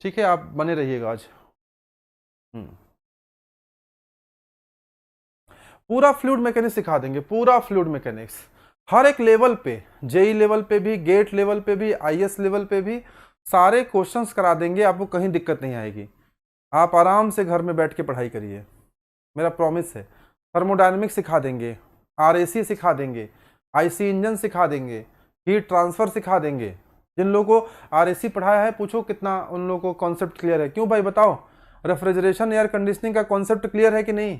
ठीक है, आप बने रहिएगा आज। पूरा फ्लूइड मैकेनिक्स सिखा देंगे, पूरा फ्लूइड मैकेनिक्स हर एक लेवल पे, जेई लेवल पे भी, गेट लेवल पे भी, आईएस लेवल पे भी सारे क्वेश्चंस करा देंगे, आपको कहीं दिक्कत नहीं आएगी। आप आराम से घर में बैठ के पढ़ाई करिए, मेरा प्रॉमिस है। थर्मोडायनेमिक्स सिखा देंगे, आरएसी सिखा देंगे, आईसी इंजन सिखा देंगे, हीट ट्रांसफर सिखा देंगे। जिन लोगों को आरएसी पढ़ाया है पूछो कितना उन लोगों को कॉन्सेप्ट क्लियर है। क्यों भाई बताओ, रेफ्रिजरेशन एयर कंडीशनिंग का कॉन्सेप्ट क्लियर है कि नहीं?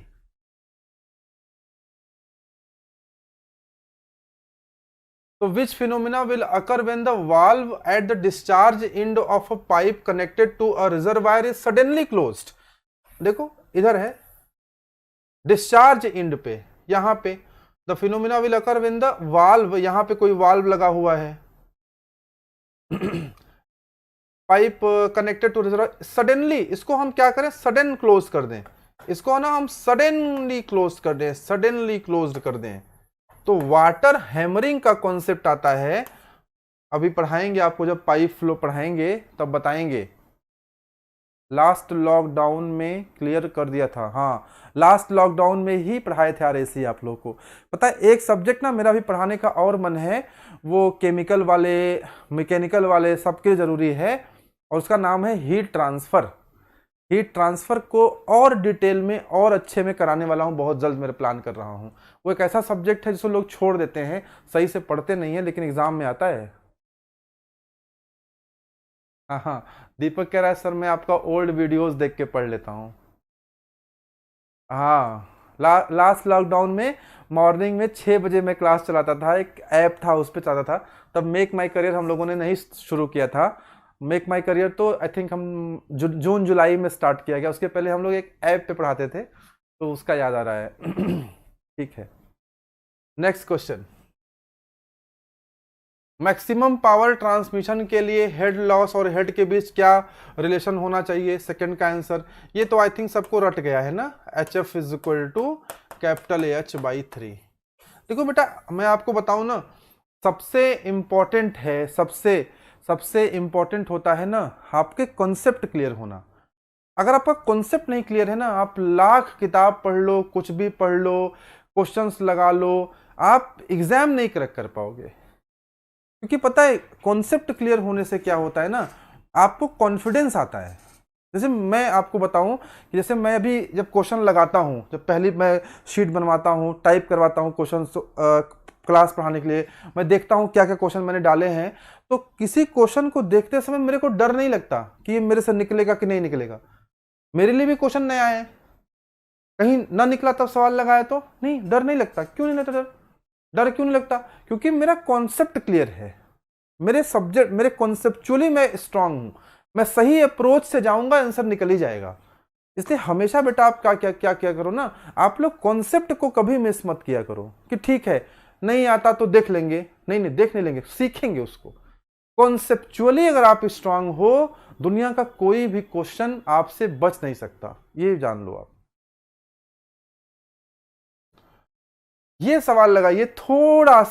So which phenomena will occur when the valve at the discharge end of a pipe connected to a reservoir is suddenly closed? देखो इधर है डिस्चार्ज एंड पे, यहां पे the phenomena will occur when the valve, यहां पे कोई valve लगा हुआ है pipe connected to reservoir, suddenly इसको हम क्या करें? सडन क्लोज कर दें, इसको ना हम सडनली क्लोज कर दें, सडनली क्लोज कर दें। तो वाटर हैमरिंग का कॉन्सेप्ट आता है, अभी पढ़ाएंगे आपको, जब पाइप फ्लो पढ़ाएंगे तब बताएंगे। लास्ट लॉकडाउन में क्लियर कर दिया था, हाँ लास्ट लॉकडाउन में ही पढ़ाए थे आरएसी आप लोग को। पता है एक सब्जेक्ट ना मेरा भी पढ़ाने का और मन है, वो केमिकल वाले, मैकेनिकल वाले सबके जरूरी है, और उसका नाम है हीट ट्रांसफर। हीट ट्रांसफर को और डिटेल में और अच्छे में कराने वाला हूं, बहुत जल्द मेरे प्लान कर रहा हूं। वो एक ऐसा सब्जेक्ट है जिसको लोग छोड़ देते हैं, सही से पढ़ते नहीं है, लेकिन एग्जाम में आता है। हाँ हाँ, दीपक कह रहा है सर मैं आपका ओल्ड वीडियोस देख के पढ़ लेता हूँ। हाँ, लास्ट लॉकडाउन में मॉर्निंग में 6 बजे मैं क्लास चलाता था, एक ऐप था उस पर चलाता था। तब मेक माई करियर हम लोगों ने नहीं शुरू किया था, मेक माई करियर तो आई थिंक हम जून जुलाई में स्टार्ट किया गया, उसके पहले हम लोग एक ऐप पे पढ़ाते थे, तो उसका याद आ रहा है ठीक है, next question, maximum power transmission के लिए हेड लॉस और हेड के बीच क्या रिलेशन होना चाहिए? सेकंड का आंसर, ये तो आई थिंक सबको रट गया है ना, HF is equal to capital AH/3। देखो बेटा, मैं आपको बताऊं ना, सबसे इंपॉर्टेंट है, सबसे इंपॉर्टेंट होता है ना आपके कॉन्सेप्ट क्लियर होना। अगर आपका कॉन्सेप्ट नहीं क्लियर है ना, आप लाख किताब पढ़ लो, कुछ भी पढ़ लो, क्वेश्चंस लगा लो, आप एग्जाम नहीं क्रैक कर पाओगे। क्योंकि पता है कॉन्सेप्ट क्लियर होने से क्या होता है ना, आपको कॉन्फिडेंस आता है। जैसे मैं आपको बताऊं कि जैसे मैं अभी जब क्वेश्चन लगाता हूं, जब पहली मैं शीट बनवाता हूं, टाइप करवाता हूं क्वेश्चन क्लास पढ़ाने के लिए, मैं देखता हूं क्या क्या क्वेश्चन मैंने डाले हैं, तो किसी क्वेश्चन को देखते समय मेरे को डर नहीं लगता कि ये मेरे से निकलेगा कि नहीं निकलेगा। मेरे लिए भी क्वेश्चन नया है, कहीं ना निकला तब सवाल लगाया तो नहीं, डर नहीं लगता। क्यों नहीं लगता डर? डर क्यों नहीं लगता? क्योंकि मेरा कॉन्सेप्ट क्लियर है, मेरे सब्जेक्ट, मेरे कॉन्सेप्चुअली मैं स्ट्रांग हूं, मैं सही अप्रोच से जाऊंगा, आंसर निकल ही जाएगा। इसलिए हमेशा बेटा आप क्या करो ना, आप लोग कॉन्सेप्ट को कभी मिस मत किया करो कि ठीक है नहीं आता तो देख लेंगे, नहीं देख नहीं लेंगे, सीखेंगे उसको। कॉन्सेप्चुअली अगर आप स्ट्रांग हो, दुनिया का कोई भी क्वेश्चन आपसे बच नहीं सकता, ये जान लो आप। ये सवाल लगाइए थोड़ा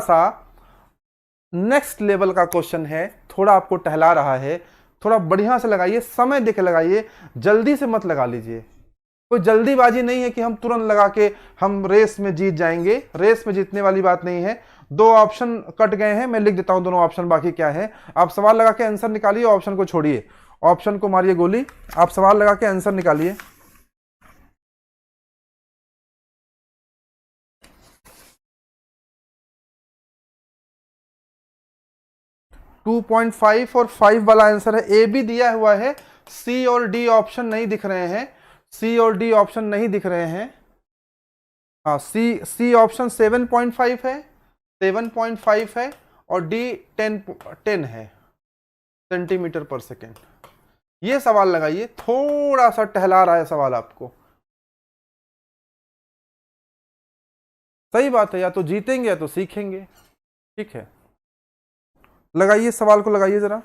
सा नेक्स्ट लेवल का क्वेश्चन है, थोड़ा आपको टहला रहा है, थोड़ा बढ़िया से लगाइए, समय देके लगाइए, जल्दी से मत लगा लीजिए। कोई जल्दीबाजी नहीं है कि हम तुरंत लगा के हम रेस में जीत जाएंगे, रेस में जीतने वाली बात नहीं है। दो ऑप्शन कट गए हैं, मैं लिख देता हूं दोनों ऑप्शन, बाकी क्या है। आप सवाल लगा के आंसर निकालिए, ऑप्शन को छोड़िए, ऑप्शन को मारिए गोली, आप सवाल लगा के आंसर निकालिए। टू 2.5 और 5 वाला आंसर है, ए भी दिया हुआ है, सी और डी ऑप्शन नहीं दिख रहे हैं, सी और डी ऑप्शन नहीं दिख रहे हैं। हाँ, सी ऑप्शन 7.5 है, 7.5 है, और डी 10 है सेंटीमीटर पर सेकेंड। ये सवाल लगाइए, थोड़ा सा टहला रहा है सवाल आपको। सही बात है, या तो जीतेंगे या तो सीखेंगे। ठीक है, लगाइए सवाल को, लगाइए जरा।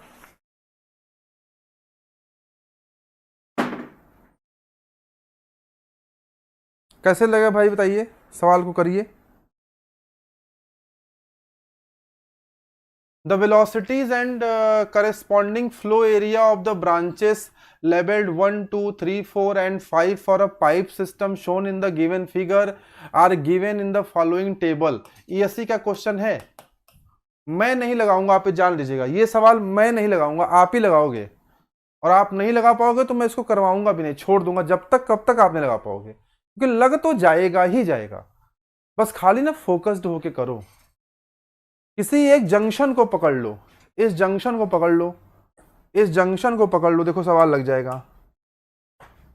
कैसे लगा भाई बताइए, सवाल को करिए। The velocities and corresponding flow area of the branches labeled 1, 2, 3, 4 and 5 for a pipe system shown in the given figure are given in the following table। ESC का क्वेश्चन है, मैं नहीं लगाऊंगा, आप जान लीजिएगा, ये सवाल मैं नहीं लगाऊंगा, आप ही लगाओगे, और आप नहीं लगा पाओगे तो मैं इसको करवाऊंगा भी नहीं, छोड़ दूंगा जब तक, कब तक आप नहीं लगा पाओगे, क्योंकि लग तो जाएगा ही जाएगा। बस खाली ना फोकस्ड होके करो। किसी एक जंक्शन को पकड़ लो, इस जंक्शन को पकड़ लो, इस जंक्शन को पकड़ लो, देखो सवाल लग जाएगा।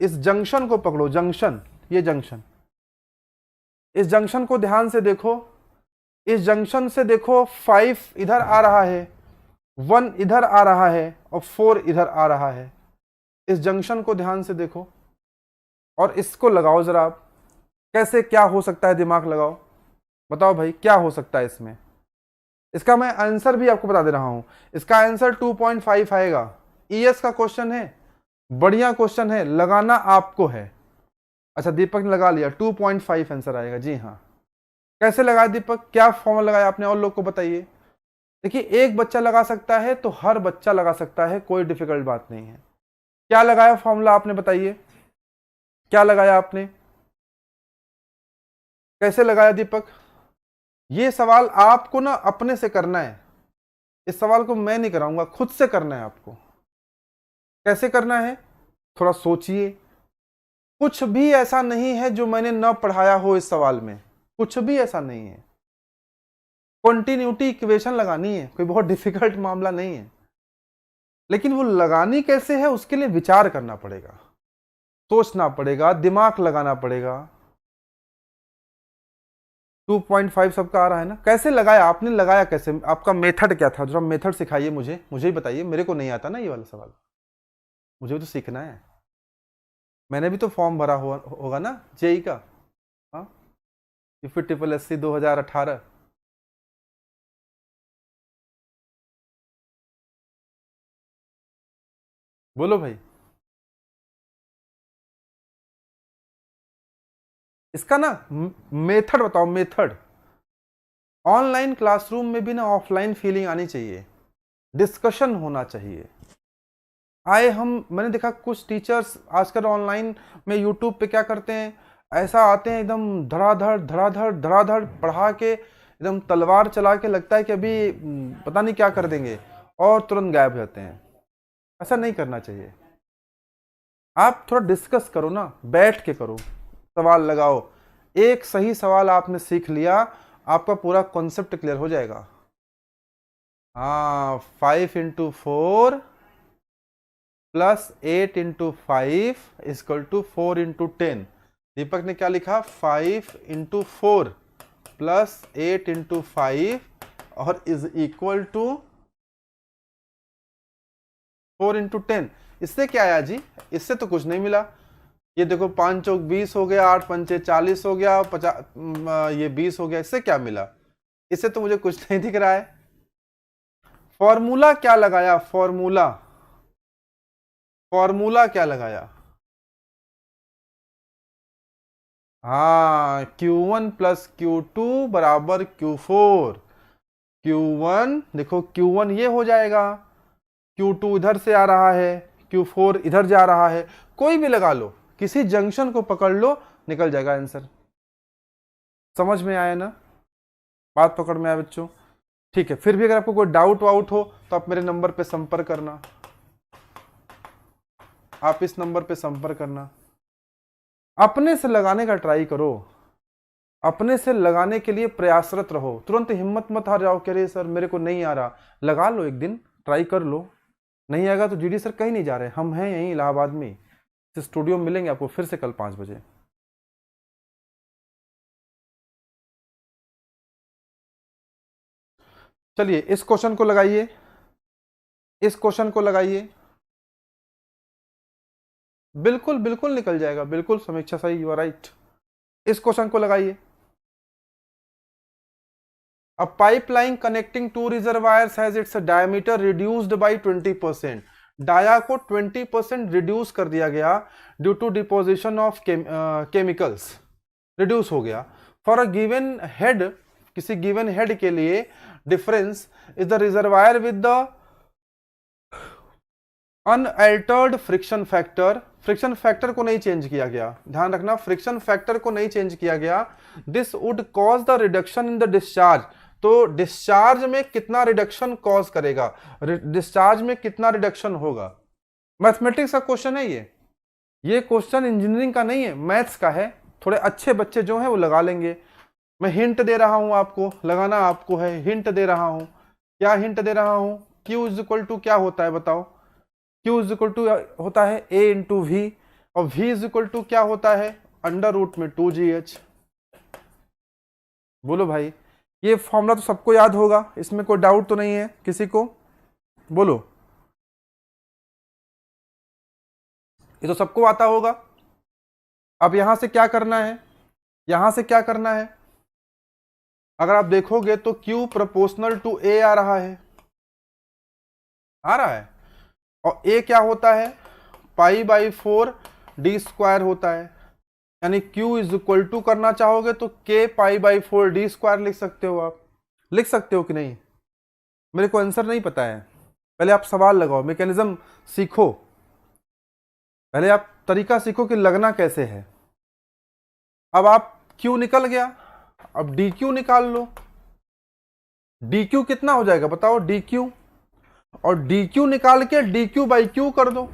इस जंक्शन को पकड़ो, जंक्शन, ये जंक्शन, इस जंक्शन को ध्यान से देखो, इस जंक्शन से देखो 5 इधर आ रहा है, 1 इधर आ रहा है, और 4 इधर आ रहा है। इस जंक्शन को ध्यान से देखो और इसको लगाओ जरा आप, कैसे क्या हो सकता है, दिमाग लगाओ, बताओ भाई क्या हो सकता है इसमें। इसका मैं आंसर भी आपको बता दे रहा हूं, इसका आंसर 2.5 आएगा। ईएस का क्वेश्चन है, बढ़िया क्वेश्चन है, लगाना आपको है। अच्छा दीपक ने लगा लिया, 2.5 आंसर आएगा, जी हाँ। कैसे लगाया दीपक, क्या फॉर्मूला लगाया आपने, और लोग को बताइए। देखिए एक बच्चा लगा सकता है तो हर बच्चा लगा सकता है, कोई डिफिकल्ट बात नहीं है। क्या लगाया फॉर्मूला आपने, बताइए क्या लगाया आपने, कैसे लगाया दीपक। ये सवाल आपको ना अपने से करना है, इस सवाल को मैं नहीं कराऊंगा, खुद से करना है आपको। कैसे करना है, थोड़ा सोचिए। कुछ भी ऐसा नहीं है जो मैंने न पढ़ाया हो इस सवाल में, कुछ भी ऐसा नहीं है। कॉन्टिन्यूटी इक्वेशन लगानी है, कोई बहुत डिफिकल्ट मामला नहीं है, लेकिन वो लगानी कैसे है उसके लिए विचार करना पड़ेगा, सोचना पड़ेगा, दिमाग लगाना पड़ेगा। 2.5 सबका आ रहा है ना, कैसे लगाया आपने, लगाया कैसे, आपका मेथड क्या था, जरा मेथड सिखाइए मुझे ही बताइए, मेरे को नहीं आता ना ये वाला सवाल, मुझे तो सीखना है। मैंने भी तो फॉर्म भरा होगा ना जेई का। हाँ, यूपी ट्रिपल एस सी 2018। बोलो भाई। इसका ना मेथड बताओ, मेथड। ऑनलाइन क्लासरूम में भी ना ऑफलाइन फीलिंग आनी चाहिए, डिस्कशन होना चाहिए। मैंने देखा कुछ टीचर्स आजकल ऑनलाइन में यूट्यूब पे क्या करते हैं, ऐसा आते हैं एकदम धड़ाधड़ धड़ाधड़ धड़ाधड़ पढ़ा के, एकदम तलवार चला के, लगता है कि अभी पता नहीं क्या कर देंगे, और तुरंत गायब हो जाते हैं। ऐसा नहीं करना चाहिए। आप थोड़ा डिस्कस करो ना, बैठ के करो, सवाल लगाओ। एक सही सवाल आपने सीख लिया, आपका पूरा कॉन्सेप्ट क्लियर हो जाएगा। हाँ, 5 × 4 प्लस 8 × 5 =4 × 10। दीपक ने क्या लिखा, 5 × 4 प्लस 8 × 5 और इज इक्वल टू 4 × 10। इससे क्या आया जी, इससे तो कुछ नहीं मिला। ये देखो 5 चौक 20 हो गया, 8 पंचे 40 हो गया, 50 ये 20 हो गया। इससे क्या मिला, इससे तो मुझे कुछ नहीं दिख रहा है। फॉर्मूला क्या लगाया, फॉर्मूला, फॉर्मूला क्या लगाया। हाँ, Q1 + Q2 = Q4। Q1 देखो, Q1 ये हो जाएगा, Q2 इधर से आ रहा है, Q4 इधर जा रहा है। कोई भी लगा लो, किसी जंक्शन को पकड़ लो, निकल जाएगा आंसर। समझ में आया ना, बात पकड़ में आया बच्चों। ठीक है, फिर भी अगर आपको कोई डाउट वाउट हो तो आप मेरे नंबर पे संपर्क करना, आप इस नंबर पे संपर्क करना। अपने से लगाने का ट्राई करो, अपने से लगाने के लिए प्रयासरत रहो। तुरंत हिम्मत मत हार जाओ कि अरे सर मेरे को नहीं आ रहा। लगा लो, एक दिन ट्राई कर लो, नहीं आएगा तो जीडी सर कहीं नहीं जा रहे, हम हैं यहीं इलाहाबाद में। इस स्टूडियो में मिलेंगे आपको फिर से कल 5 बजे। चलिए इस क्वेश्चन को लगाइए, इस क्वेश्चन को लगाइए। बिल्कुल बिल्कुल निकल जाएगा, बिल्कुल समीक्षा सही, यू आर राइट। इस क्वेश्चन को लगाइए। A pipeline connecting two reservoirs has its diameter reduced by 20%। Dia को 20% रिड्यूस कर दिया गया due to deposition of chemicals, reduce हो गया। फॉर अ गिवन हेड, किसी गिवन हेड के लिए difference is the reservoir with the unaltered friction factor. Friction factor को नहीं चेंज किया गया, ध्यान रखना, फ्रिक्शन फैक्टर को नहीं चेंज किया गया। This would cause the reduction in the discharge. तो डिस्चार्ज में कितना रिडक्शन कॉज करेगा, डिस्चार्ज में कितना रिडक्शन होगा। मैथमेटिक्स का क्वेश्चन है ये क्वेश्चन इंजीनियरिंग का नहीं है, मैथ्स का है। थोड़े अच्छे बच्चे जो हैं वो लगा लेंगे। मैं हिंट दे रहा हूं आपको, लगाना आपको है, हिंट दे रहा हूं। क्या हिंट दे रहा हूं, Q = क्या होता है बताओ। Q = होता है A × V, और V = क्या होता है, √2GH। बोलो भाई, ये फॉर्मूला तो सबको याद होगा, इसमें कोई डाउट तो नहीं है किसी को, बोलो। ये तो सबको आता होगा। अब यहां से क्या करना है, यहां से क्या करना है, अगर आप देखोगे तो Q ∝ A आ रहा है, आ रहा है, और A क्या होता है, π/4d² होता है। यानी Q = करना चाहोगे तो K π/4d² लिख सकते हो, आप लिख सकते हो कि नहीं। मेरे को आंसर नहीं पता है, पहले आप सवाल लगाओ, मैकेनिज्म सीखो, पहले आप तरीका सीखो कि लगना कैसे है। अब आप Q निकल गया, अब DQ निकाल लो। DQ कितना हो जाएगा बताओ, DQ, और DQ निकाल के DQ/Q कर दो।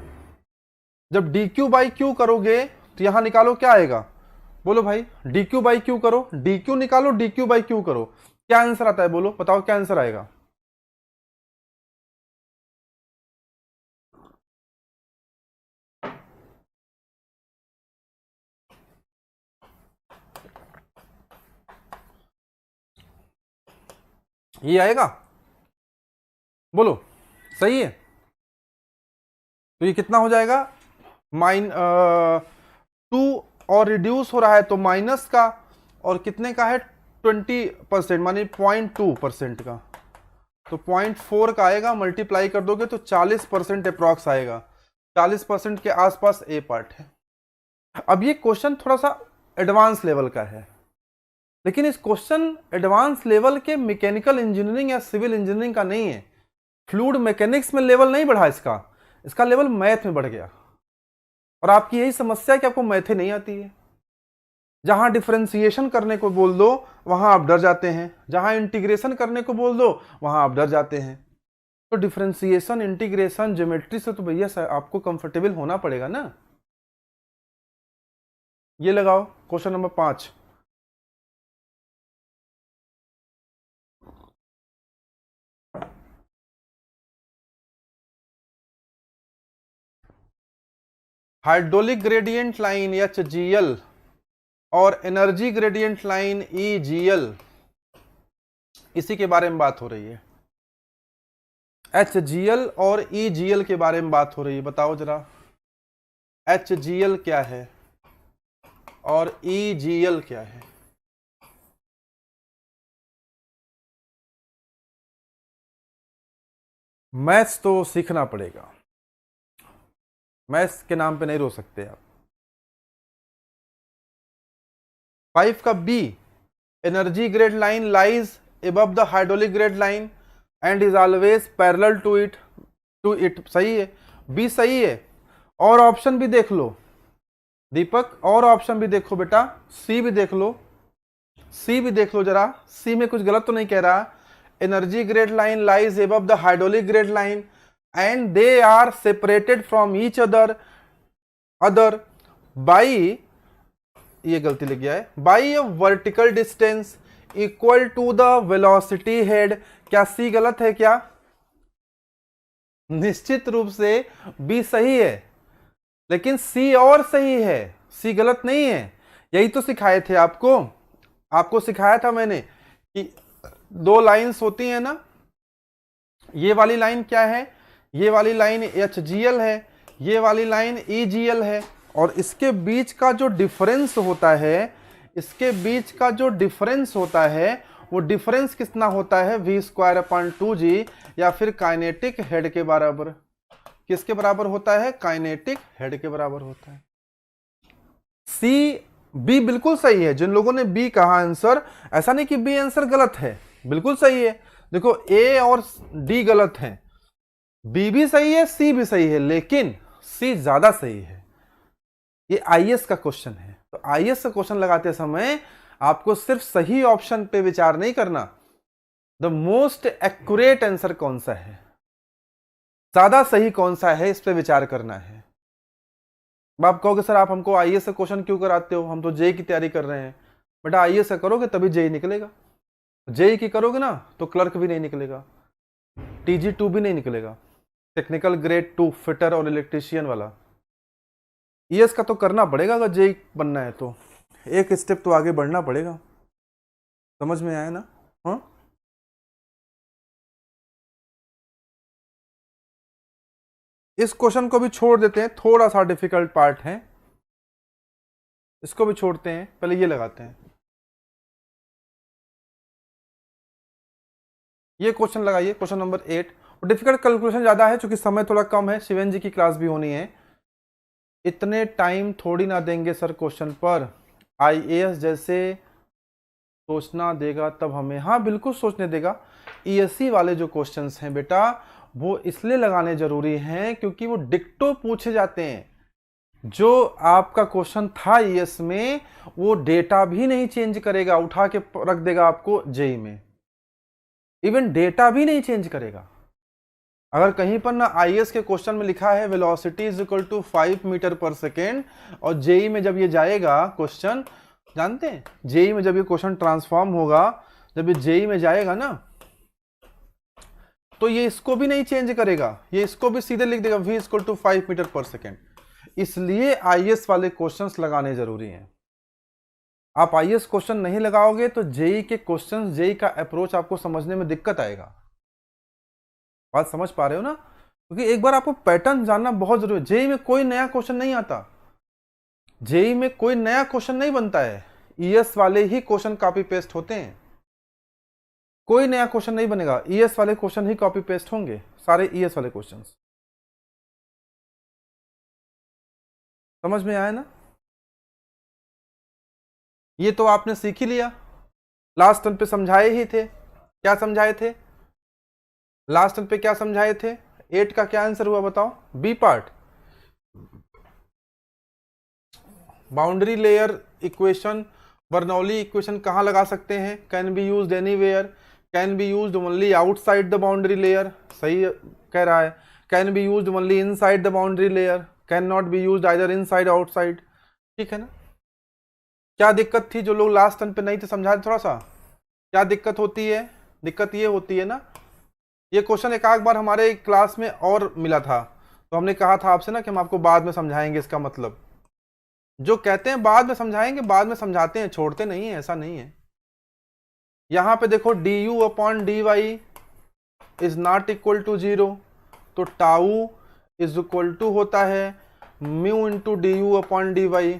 जब DQ/Q करोगे तो यहां निकालो क्या आएगा, बोलो भाई। DQ/Q करो, DQ निकालो, DQ/Q करो, क्या आंसर आता है बोलो, बताओ क्या आंसर आएगा। ये आएगा, बोलो सही है। तो ये कितना हो जाएगा, टू और रिड्यूस हो रहा है तो माइनस का, और कितने का है 20%, मानी 0.2% का, तो 0.4 का आएगा, मल्टीप्लाई कर दोगे तो 40% अप्रॉक्स आएगा, 40% के आसपास ए पार्ट है। अब ये क्वेश्चन थोड़ा सा एडवांस लेवल का है, लेकिन इस क्वेश्चन एडवांस लेवल के मैकेनिकल इंजीनियरिंग या सिविल इंजीनियरिंग का नहीं है। फ्लूइड मैकेनिक्स में लेवल नहीं बढ़ा इसका लेवल मैथ में बढ़ गया। और आपकी यही समस्या है कि आपको मैथ ही नहीं आती है। जहां डिफरेंशिएशन करने को बोल दो वहां आप डर जाते हैं, जहां इंटीग्रेशन करने को बोल दो वहां आप डर जाते हैं। तो डिफरेंशिएशन, इंटीग्रेशन, ज्योमेट्री से तो भैया आपको कंफर्टेबल होना पड़ेगा ना। ये लगाओ question number 5। Hydraulic gradient line HGL और एनर्जी ग्रेडियंट लाइन EGL, इसी के बारे में बात हो रही है। HGL और EGL के बारे में बात हो रही है। बताओ जरा HGL क्या है और EGL क्या है? मैथ्स तो सीखना पड़ेगा, मैथ्स के नाम पे नहीं रो सकते आप। 5 का B, energy grade line lies above the hydraulic grade line and is always parallel to it, सही है, बी सही है। और ऑप्शन भी देख लो दीपक, और ऑप्शन भी देखो बेटा, सी भी देख लो, सी भी देख लो जरा, सी में कुछ गलत तो नहीं कह रहा। Energy grade line lies above the hydraulic grade line and they are separated from each other by, ये गलती लग गया है, by a vertical distance equal to the velocity head. क्या सी गलत है क्या? निश्चित रूप से बी सही है, लेकिन सी और सही है, सी गलत नहीं है। यही तो सिखाए थे आपको सिखाया था मैंने कि दो लाइंस होती है ना, ये वाली लाइन क्या है, ये वाली लाइन HGL है, ये वाली लाइन EGL है, और इसके बीच का जो डिफरेंस होता है, इसके बीच का जो डिफरेंस होता है वो डिफरेंस कितना होता है, v²/2g, या फिर काइनेटिक हेड के बराबर। किसके बराबर होता है? काइनेटिक हेड के बराबर होता है। सी बी बिल्कुल सही है। जिन लोगों ने बी कहा आंसर, ऐसा नहीं कि बी आंसर गलत है, बिल्कुल सही है। देखो ए और डी गलत है, बी भी सही है, सी भी सही है, लेकिन सी ज्यादा सही है। ये आईएएस का क्वेश्चन है, तो आईएएस का क्वेश्चन लगाते समय आपको सिर्फ सही ऑप्शन पे विचार नहीं करना, द मोस्ट एक्यूरेट आंसर कौन सा है, ज्यादा सही कौन सा है, इस पे विचार करना है। आप कहोगे सर आप हमको आईएएस का क्वेश्चन क्यों कराते हो, हम तो जेई की तैयारी कर रहे हैं। बेटा आईएएस का करोगे तभी जेई निकलेगा, जेई की करोगे ना तो क्लर्क भी नहीं निकलेगा, TG2 भी नहीं निकलेगा, टेक्निकल ग्रेड 2 फिटर और इलेक्ट्रीशियन वाला। ईएस का तो करना पड़ेगा, अगर जेई बनना है तो एक स्टेप तो आगे बढ़ना पड़ेगा। समझ में आया ना? हाँ, इस क्वेश्चन को भी छोड़ देते हैं, थोड़ा सा डिफिकल्ट पार्ट है, इसको भी छोड़ते हैं, पहले ये लगाते हैं। ये क्वेश्चन लगाइए, क्वेश्चन नंबर 8। डिफिकल्ट कैलकुलेशन ज्यादा है क्योंकि समय थोड़ा कम है, शिवेन जी की क्लास भी होनी है, इतने टाइम थोड़ी ना देंगे सर क्वेश्चन पर। आईएएस जैसे सोचना देगा तब हमें, हाँ बिल्कुल सोचने देगा। ईएससी वाले जो क्वेश्चंस हैं बेटा वो इसलिए लगाने जरूरी हैं क्योंकि वो डिक्टो पूछे जाते हैं। जो आपका क्वेश्चन था ईएस में वो डेटा भी नहीं चेंज करेगा, उठा के रख देगा आपको जेई में, इवन डेटा भी नहीं चेंज करेगा। अगर कहीं पर ना आईएएस के क्वेश्चन में लिखा है velocity is equal to 5 metre पर सेकेंड, और जेई में जब ये जाएगा क्वेश्चन, जानते हैं जेई में जब ये क्वेश्चन ट्रांसफॉर्म होगा, जब ये जेई में जाएगा ना तो ये इसको भी नहीं चेंज करेगा, ये इसको भी सीधे लिख देगा v इक्वल टू 5 मीटर पर सेकेंड। इसलिए आईएएस वाले क्वेश्चंस लगाने जरूरी हैं। आप आईएएस क्वेश्चन नहीं लगाओगे तो जेई के क्वेश्चंस, जेई का अप्रोच आपको समझने में दिक्कत आएगा। बात समझ पा रहे हो ना? क्योंकि एक बार आपको पैटर्न जानना बहुत जरूरी है। जेई में कोई नया क्वेश्चन नहीं आता, जेई में कोई नया क्वेश्चन नहीं बनता है, ईएस वाले ही क्वेश्चन कॉपी पेस्ट होते हैं, कोई नया क्वेश्चन नहीं बनेगा, ईएस वाले क्वेश्चन ही कॉपी पेस्ट होंगे, सारे ईएस वाले क्वेश्चंस। समझ में आया ना? ये तो आपने सीख ही लिया, लास्ट टर्म पे समझाए ही थे। क्या समझाए थे लास्ट टर्म पे? क्या समझाए थे? 8 का क्या आंसर हुआ बताओ? B part. Boundary layer equation, Bernoulli equation कहाँ लगा सकते हैं? Can be used anywhere, can be used only outside the boundary layer, सही कह रहा है। Can be used only inside the boundary layer, can not be used either inside outside. ठीक है ना? क्या दिक्कत थी जो लोग लास्ट टर्म पे नहीं थे? समझा थोड़ा सा क्या दिक्कत होती है? दिक्कत ये होती है ना, ये क्वेश्चन एक आध बार हमारे क्लास में और मिला था, तो हमने कहा था आपसे ना कि हम आपको बाद में समझाएंगे। इसका मतलब जो कहते हैं बाद में समझाएंगे, बाद में समझाते हैं, छोड़ते नहीं है, ऐसा नहीं है। यहां पे देखो D U upon D Y is not equal to 0, तो टाउ इज इक्वल टू होता है mu into D U upon D Y.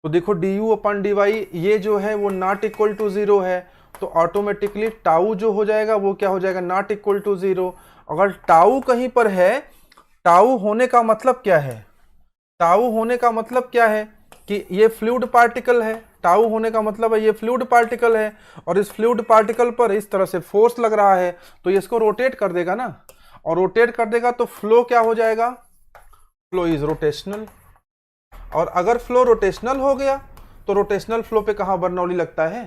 तो देखो D U upon D Y ये जो है वो नॉट इक्वल टू 0 है, तो ऑटोमेटिकली टाउ जो हो जाएगा वो क्या हो जाएगा? Not equal to 0। अगर टाउ कहीं पर है, टाउ होने का मतलब क्या है? टाउ होने का मतलब क्या है कि ये फ्लूइड पार्टिकल है। टाउ होने का मतलब है ये फ्लूइड पार्टिकल है, और इस फ्लूइड पार्टिकल पर इस तरह से फोर्स लग रहा है, तो ये इसको रोटेट कर देगा ना, और रोटेट कर देगा तो फ्लो क्या हो जाएगा? Flow is rotational. और अगर फ्लो रोटेशनल हो गया तो रोटेशनल फ्लो पे कहां बर्नौली लगता है?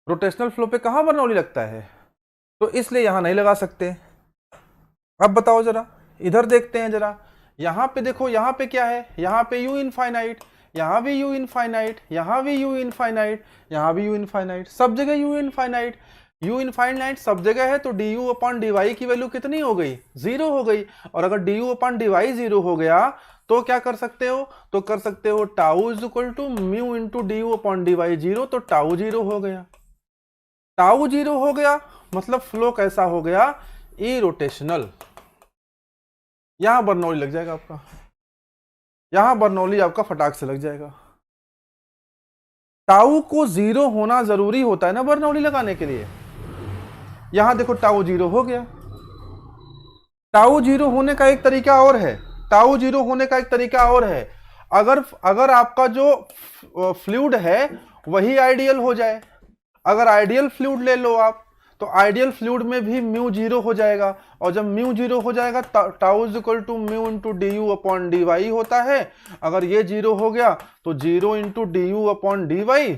रोटेशनल फ्लो पे कहां बर्नौली लगता है? तो इसलिए यहां नहीं लगा सकते। अब बताओ जरा, इधर देखते हैं जरा, यहां पे देखो, यहां पे क्या है? यहां पे यू इनफाइनाइट, यहां भी यू इनफाइनाइट, यहां भी यू इनफाइनाइट, यहां भी यू इनफाइनाइट, सब जगह यू इनफाइनाइट। यू इनफाइनाइट सब जगह है, तो D U upon D Y की वैल्यू कितनी हो गई? 0 हो गई। और अगर D U upon D Y 0 हो गया तो क्या कर सकते हो? तो कर सकते हो tau is equal to mu into D U upon D Y 0, तो टाउ 0 हो गया। टाउ 0 हो गया मतलब फ्लो कैसा हो गया? इरोटेशनल। यहां बर्नौली लग जाएगा आपका, यहां बर्नौली आपका फटाक से लग जाएगा। टाउ को 0 होना जरूरी होता है ना बर्नौली लगाने के लिए। यहां देखो टाउ 0 हो गया। टाउ 0 होने का एक तरीका और है, टाउ 0 होने का एक तरीका और है, अगर आपका जो फ्लूइड है वही आइडियल हो जाए। अगर आइडियल फ्लूइड ले लो आप, तो आइडियल फ्लूइड में भी म्यू 0 हो जाएगा, और जब म्यू 0 हो जाएगा tau is equal to mu into D U upon D Y होता है। अगर ये 0 हो गया तो 0 into D U upon D Y,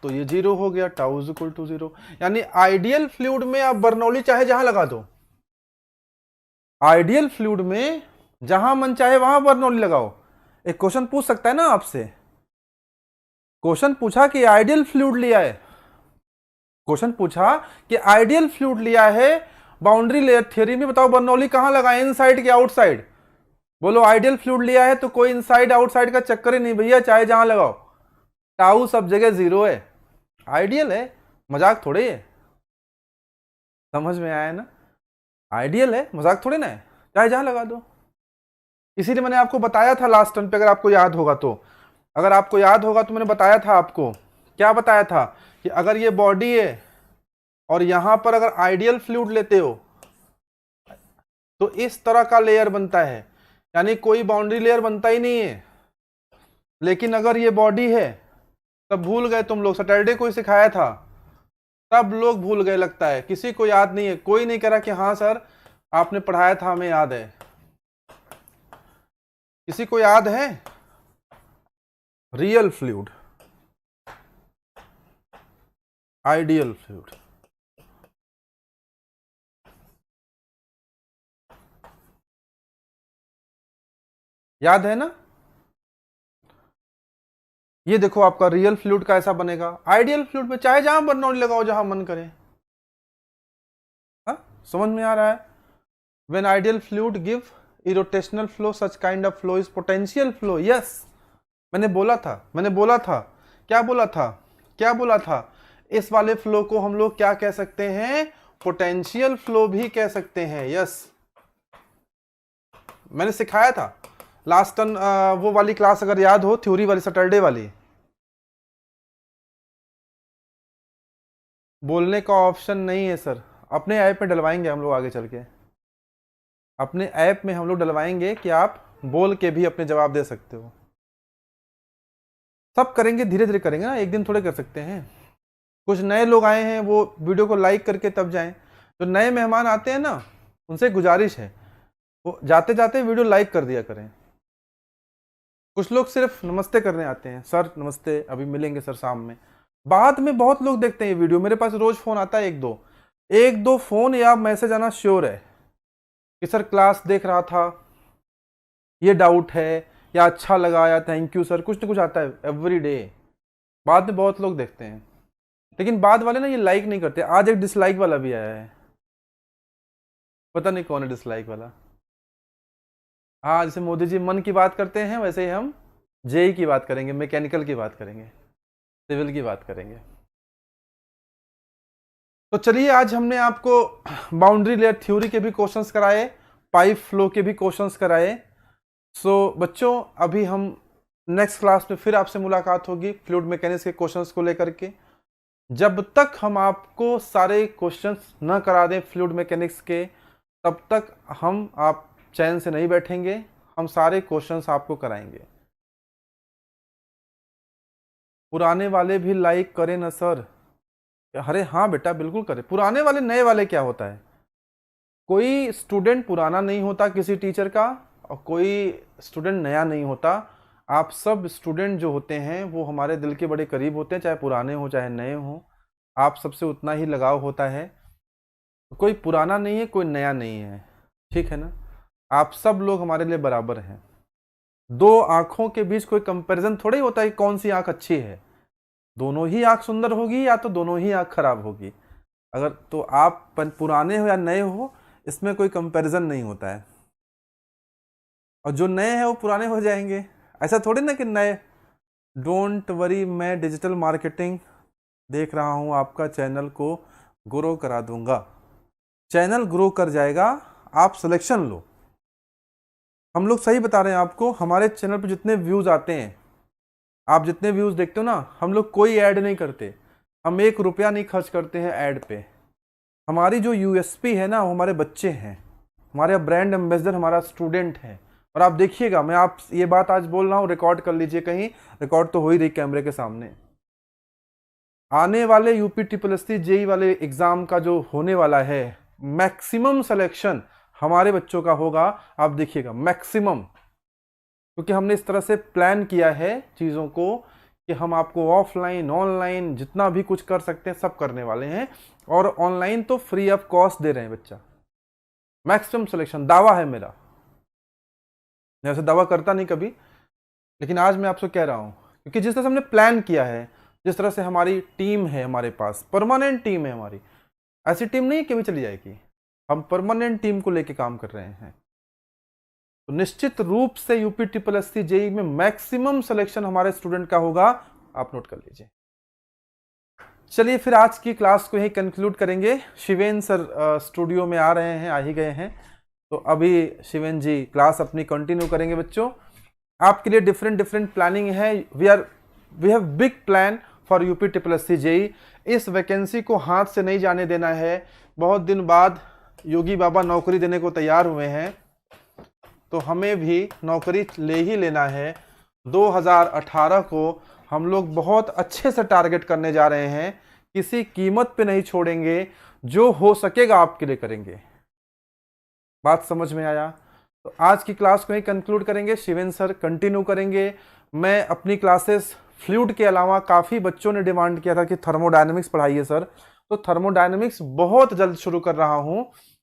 तो ये 0 हो गया, टाउ इज इक्वल टू 0। यानी आइडियल फ्लूइड में आप बर्नौली चाहे जहां लगा दो, आइडियल फ्लूइड में जहां मन चाहे वहां बर्नौली लगाओ। एक क्वेश्चन पूछ सकता है ना आपसे, क्वेश्चन पूछा कि आइडियल फ्लूइड लिया है, क्वेश्चन पूछा कि आइडियल फ्लूइड लिया है बाउंड्री लेयर थ्योरी में, बताओ बर्नौली कहां लगाए? इनसाइड या आउटसाइड? बोलो आइडियल फ्लूइड लिया है तो कोई इनसाइड आउटसाइड का चक्कर ही नहीं भैया, चाहे जहां लगाओ, टाउ सब जगह 0 है, आइडियल है, मजाक थोड़े है। समझ में आया ना? आइडियल है, मजाक थोड़े ना है, चाहे जहां लगा दो। इसीलिए मैंने आपको बताया था लास्ट टर्म पे, अगर आपको याद होगा तो, अगर आपको याद होगा तो मैंने बताया था आपको, क्या बताया था कि अगर ये बॉडी है और यहां पर अगर आइडियल फ्लूइड लेते हो तो इस तरह का लेयर बनता है, यानी कोई बाउंड्री लेयर बनता ही नहीं है। लेकिन अगर ये बॉडी है, तब भूल गए तुम लोग, सैटरडे को ही सिखाया था, सब लोग भूल गए लगता है, किसी को याद नहीं है, कोई नहीं कह रहा कि हाँ सर आपने पढ़ाया था हमें याद है। किसी को याद है? रियल फ्लूइड, आइडियल फ्लूइड, याद है ना? ये देखो आपका रियल फ्लूइड का ऐसा बनेगा, आइडियल फ्लूइड में चाहे जहां बर्नौली लगाओ, जहां मन करे। हाँ, समझ में आ रहा है? When ideal fluid give irrotational flow, such kind of flow is potential flow. Yes, मैंने बोला था, क्या बोला था, क्या बोला था? इस वाले फ्लो को हम लोग क्या कह सकते हैं? पोटेंशियल फ्लो भी कह सकते हैं। यस, मैंने सिखाया था, लास्ट टर्न वो वाली क्लास अगर याद हो, थ्योरी वाली, सैटरडे वाली, बोलने का ऑप्शन नहीं है सर। अपने ऐप में डलवाएंगे हम लोग आगे चल के, अपने ऐप में हम लोग डलवाएंगे कि आप बोल के भी अपने जवाब दे सकते हो। सब करेंगे, धीरे धीरे करेंगे ना, एक दिन थोड़े कर सकते हैं। कुछ नए लोग आए हैं, वो वीडियो को लाइक करके तब जाएं। जो नए मेहमान आते हैं ना, उनसे गुजारिश है वो जाते जाते वीडियो लाइक कर दिया करें। कुछ लोग सिर्फ नमस्ते करने आते हैं, सर नमस्ते, अभी मिलेंगे सर शाम में। बाद में बहुत लोग देखते हैं ये वीडियो, मेरे पास रोज फोन आता है, एक दो फोन या मैसेज आना श्योर है कि सर क्लास देख रहा था, ये डाउट है, या अच्छा लगा, या थैंक यू सर, कुछ ना कुछ आता है एवरी डे। बाद में बहुत लोग देखते हैं, लेकिन बाद वाले ना ये लाइक नहीं करते। आज एक डिसलाइक वाला भी आया है, पता नहीं कौन है डिसलाइक वाला। हाँ, जैसे मोदी जी मन की बात करते हैं, वैसे ही हम जेई की बात करेंगे, मैकेनिकल की बात करेंगे, सिविल की बात करेंगे। तो चलिए, आज हमने आपको बाउंड्री लेयर थ्योरी के भी क्वेश्चंस कराए, पाइप फ्लो के भी क्वेश्चंस कराए। सो बच्चों, अभी हम नेक्स्ट क्लास में फिर आपसे मुलाकात होगी फ्लूइड मैकेनिक्स के क्वेश्चंस को लेकर के। जब तक हम आपको सारे क्वेश्चंस न करा दें फ्लूइड मैकेनिक्स के, तब तक आप चैन से नहीं बैठेंगे। हम सारे क्वेश्चंस आपको कराएंगे। पुराने वाले भी लाइक करें ना सर? अरे हाँ बेटा, बिल्कुल करें। पुराने वाले, नए वाले क्या होता है? कोई स्टूडेंट पुराना नहीं होता किसी टीचर का, और कोई स्टूडेंट नया नहीं होता। आप सब स्टूडेंट जो होते हैं वो हमारे दिल के बड़े करीब होते हैं, चाहे पुराने हो चाहे नए हो। आप सबसे उतना ही लगाव होता है। कोई पुराना नहीं है, कोई नया नहीं है, ठीक है ना? आप सब लोग हमारे लिए बराबर हैं। दो आंखों के बीच कोई कंपैरिजन थोड़ी होता है कि कौन सी आंख अच्छी है। दोनों ही आंख सुंदर होगी या तो दोनों ही आंख खराब होगी। अगर तो आप पुराने हो या नए हो, इसमें कोई कंपैरिजन नहीं होता है। और जो नए हैं वो पुराने हो जाएंगे, ऐसा थोड़ी ना कि नए। डोंट वरी, मैं डिजिटल मार्केटिंग देख रहा हूँ, आपका चैनल को ग्रो करा दूंगा। चैनल ग्रो कर जाएगा, आप सिलेक्शन लो। हम लोग सही बता रहे हैं आपको। हमारे चैनल पर जितने व्यूज़ आते हैं, आप जितने व्यूज़ देखते हो ना, हम लोग कोई ऐड नहीं करते। हम 1 रुपया नहीं खर्च करते हैं ऐड पे। हमारी जो यूएसपी है ना, वो हमारे बच्चे हैं। हमारे ब्रांड एम्बेसडर हमारा स्टूडेंट है। और आप देखिएगा, मैं आप ये बात आज बोल रहा हूँ, रिकॉर्ड कर लीजिए, कहीं रिकॉर्ड तो हो ही रही कैमरे के सामने। आने वाले यूपी ट्रिपल जेई वाले एग्जाम का जो होने वाला है, मैक्सिमम सिलेक्शन हमारे बच्चों का होगा। आप देखिएगा, मैक्सिमम, क्योंकि हमने इस तरह से प्लान किया है चीज़ों को कि हम आपको ऑफलाइन ऑनलाइन जितना भी कुछ कर सकते हैं सब करने वाले हैं। और ऑनलाइन तो फ्री ऑफ कॉस्ट दे रहे हैं बच्चा। मैक्सिमम सिलेक्शन दावा है मेरा। मैं ऐसे दावा करता नहीं कभी, लेकिन आज मैं आपसे कह रहा हूं, क्योंकि जिस तरह से हमने प्लान किया है, जिस तरह से हमारी टीम है, हमारे पास परमानेंट टीम है हमारी। ऐसी टीम नहीं कि भी चली जाएगी, हम परमानेंट टीम को लेके काम कर रहे हैं। तो निश्चित रूप से यूपी ट्रिपल एससी जेई में मैक्सिमम सिलेक्शन हमारे स्टूडेंट का होगा, आप नोट कर लीजिए। चलिए, फिर आज की क्लास को ही कंक्लूड करेंगे। शिवेन सर स्टूडियो में आ रहे हैं, आ ही गए हैं। तो अभी शिवेन जी क्लास अपनी कंटिन्यू करेंगे। बच्चों, आपके लिए डिफरेंट प्लानिंग है। We have big plan for UP triple SC JE. इस वैकेंसी को हाथ से नहीं जाने देना है। बहुत दिन बाद योगी बाबा नौकरी देने को तैयार हुए हैं, तो हमें भी नौकरी ले ही लेना है। 2018 को हम लोग बहुत अच्छे से टारगेट करने जा रहे हैं, किसी कीमत पे नहीं छोड़ेंगे, जो हो सकेगा आपके लिए करेंगे। बात समझ में आया? तो आज की क्लास को ही कंक्लूड करेंगे। शिवेन सर कंटिन्यू करेंगे। मैं अपनी क्लासेस फ्लूइड के अलावा, काफ़ी बच्चों ने डिमांड किया था कि थर्मोडायनेमिक्स पढ़ाइए सर, तो थर्मोडायनेमिक्स बहुत जल्द शुरू कर रहा हूँ।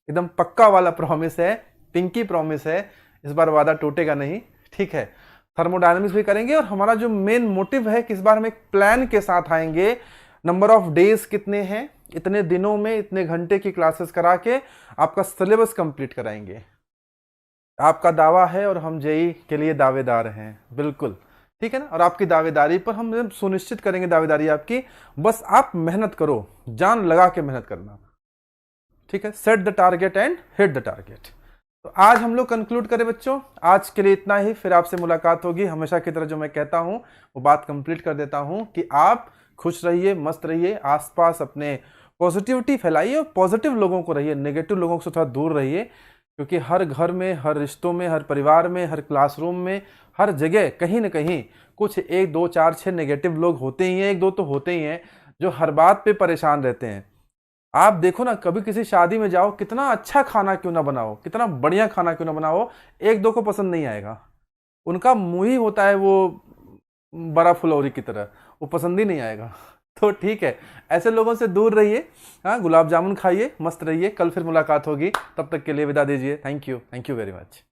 एकदम पक्का वाला प्रॉमिस है, पिंकी प्रॉमिस है, इस बार वादा टूटेगा नहीं, ठीक है? थर्मोडायनेमिक्स भी करेंगे। और हमारा जो मेन मोटिव है कि इस बार हम एक प्लान के साथ आएंगे। नंबर ऑफ डेज कितने हैं, इतने दिनों में इतने घंटे की क्लासेस करा के आपका सिलेबस कंप्लीट कराएंगे। आपका दावा है और हम जेई के लिए दावेदार हैं, बिल्कुल, ठीक है ना? और आपकी दावेदारी पर हम सुनिश्चित करेंगे, दावेदारी आपकी। बस आप मेहनत करो, जान लगा के मेहनत करना, ठीक है? Set the target and hit the target. तो आज हम लोग कंक्लूड करें बच्चों, आज के लिए इतना ही, फिर आपसे मुलाकात होगी। हमेशा की तरह जो मैं कहता हूं वो बात कंप्लीट कर देता हूं कि आप खुश रहिए, मस्त रहिए, आसपास अपने पॉजिटिविटी फैलाइए और पॉजिटिव लोगों को रहिए, नेगेटिव लोगों से थोड़ा दूर रहिए, क्योंकि हर घर में, हर रिश्तों में, हर परिवार में, हर क्लासरूम में, हर जगह कहीं ना कहीं कुछ 1 2 4 6 नेगेटिव लोग होते ही हैं, 1 2 तो होते ही हैं जो हर बात पे परेशान रहते हैं। आप देखो ना, कभी किसी शादी में जाओ, कितना अच्छा खाना क्यों ना बनाओ, कितना बढ़िया खाना क्यों ना बनाओ, 1 2 को पसंद नहीं आएगा। उनका मुंह ही होता है वो बड़ा फुलौरी की तरह, वो पसंद ही नहीं आएगा। तो ठीक है, ऐसे लोगों से दूर रहिए। हाँ, गुलाब जामुन खाइए, मस्त रहिए। कल फिर मुलाकात होगी, तब तक के लिए विदा दीजिए। Thank you very much.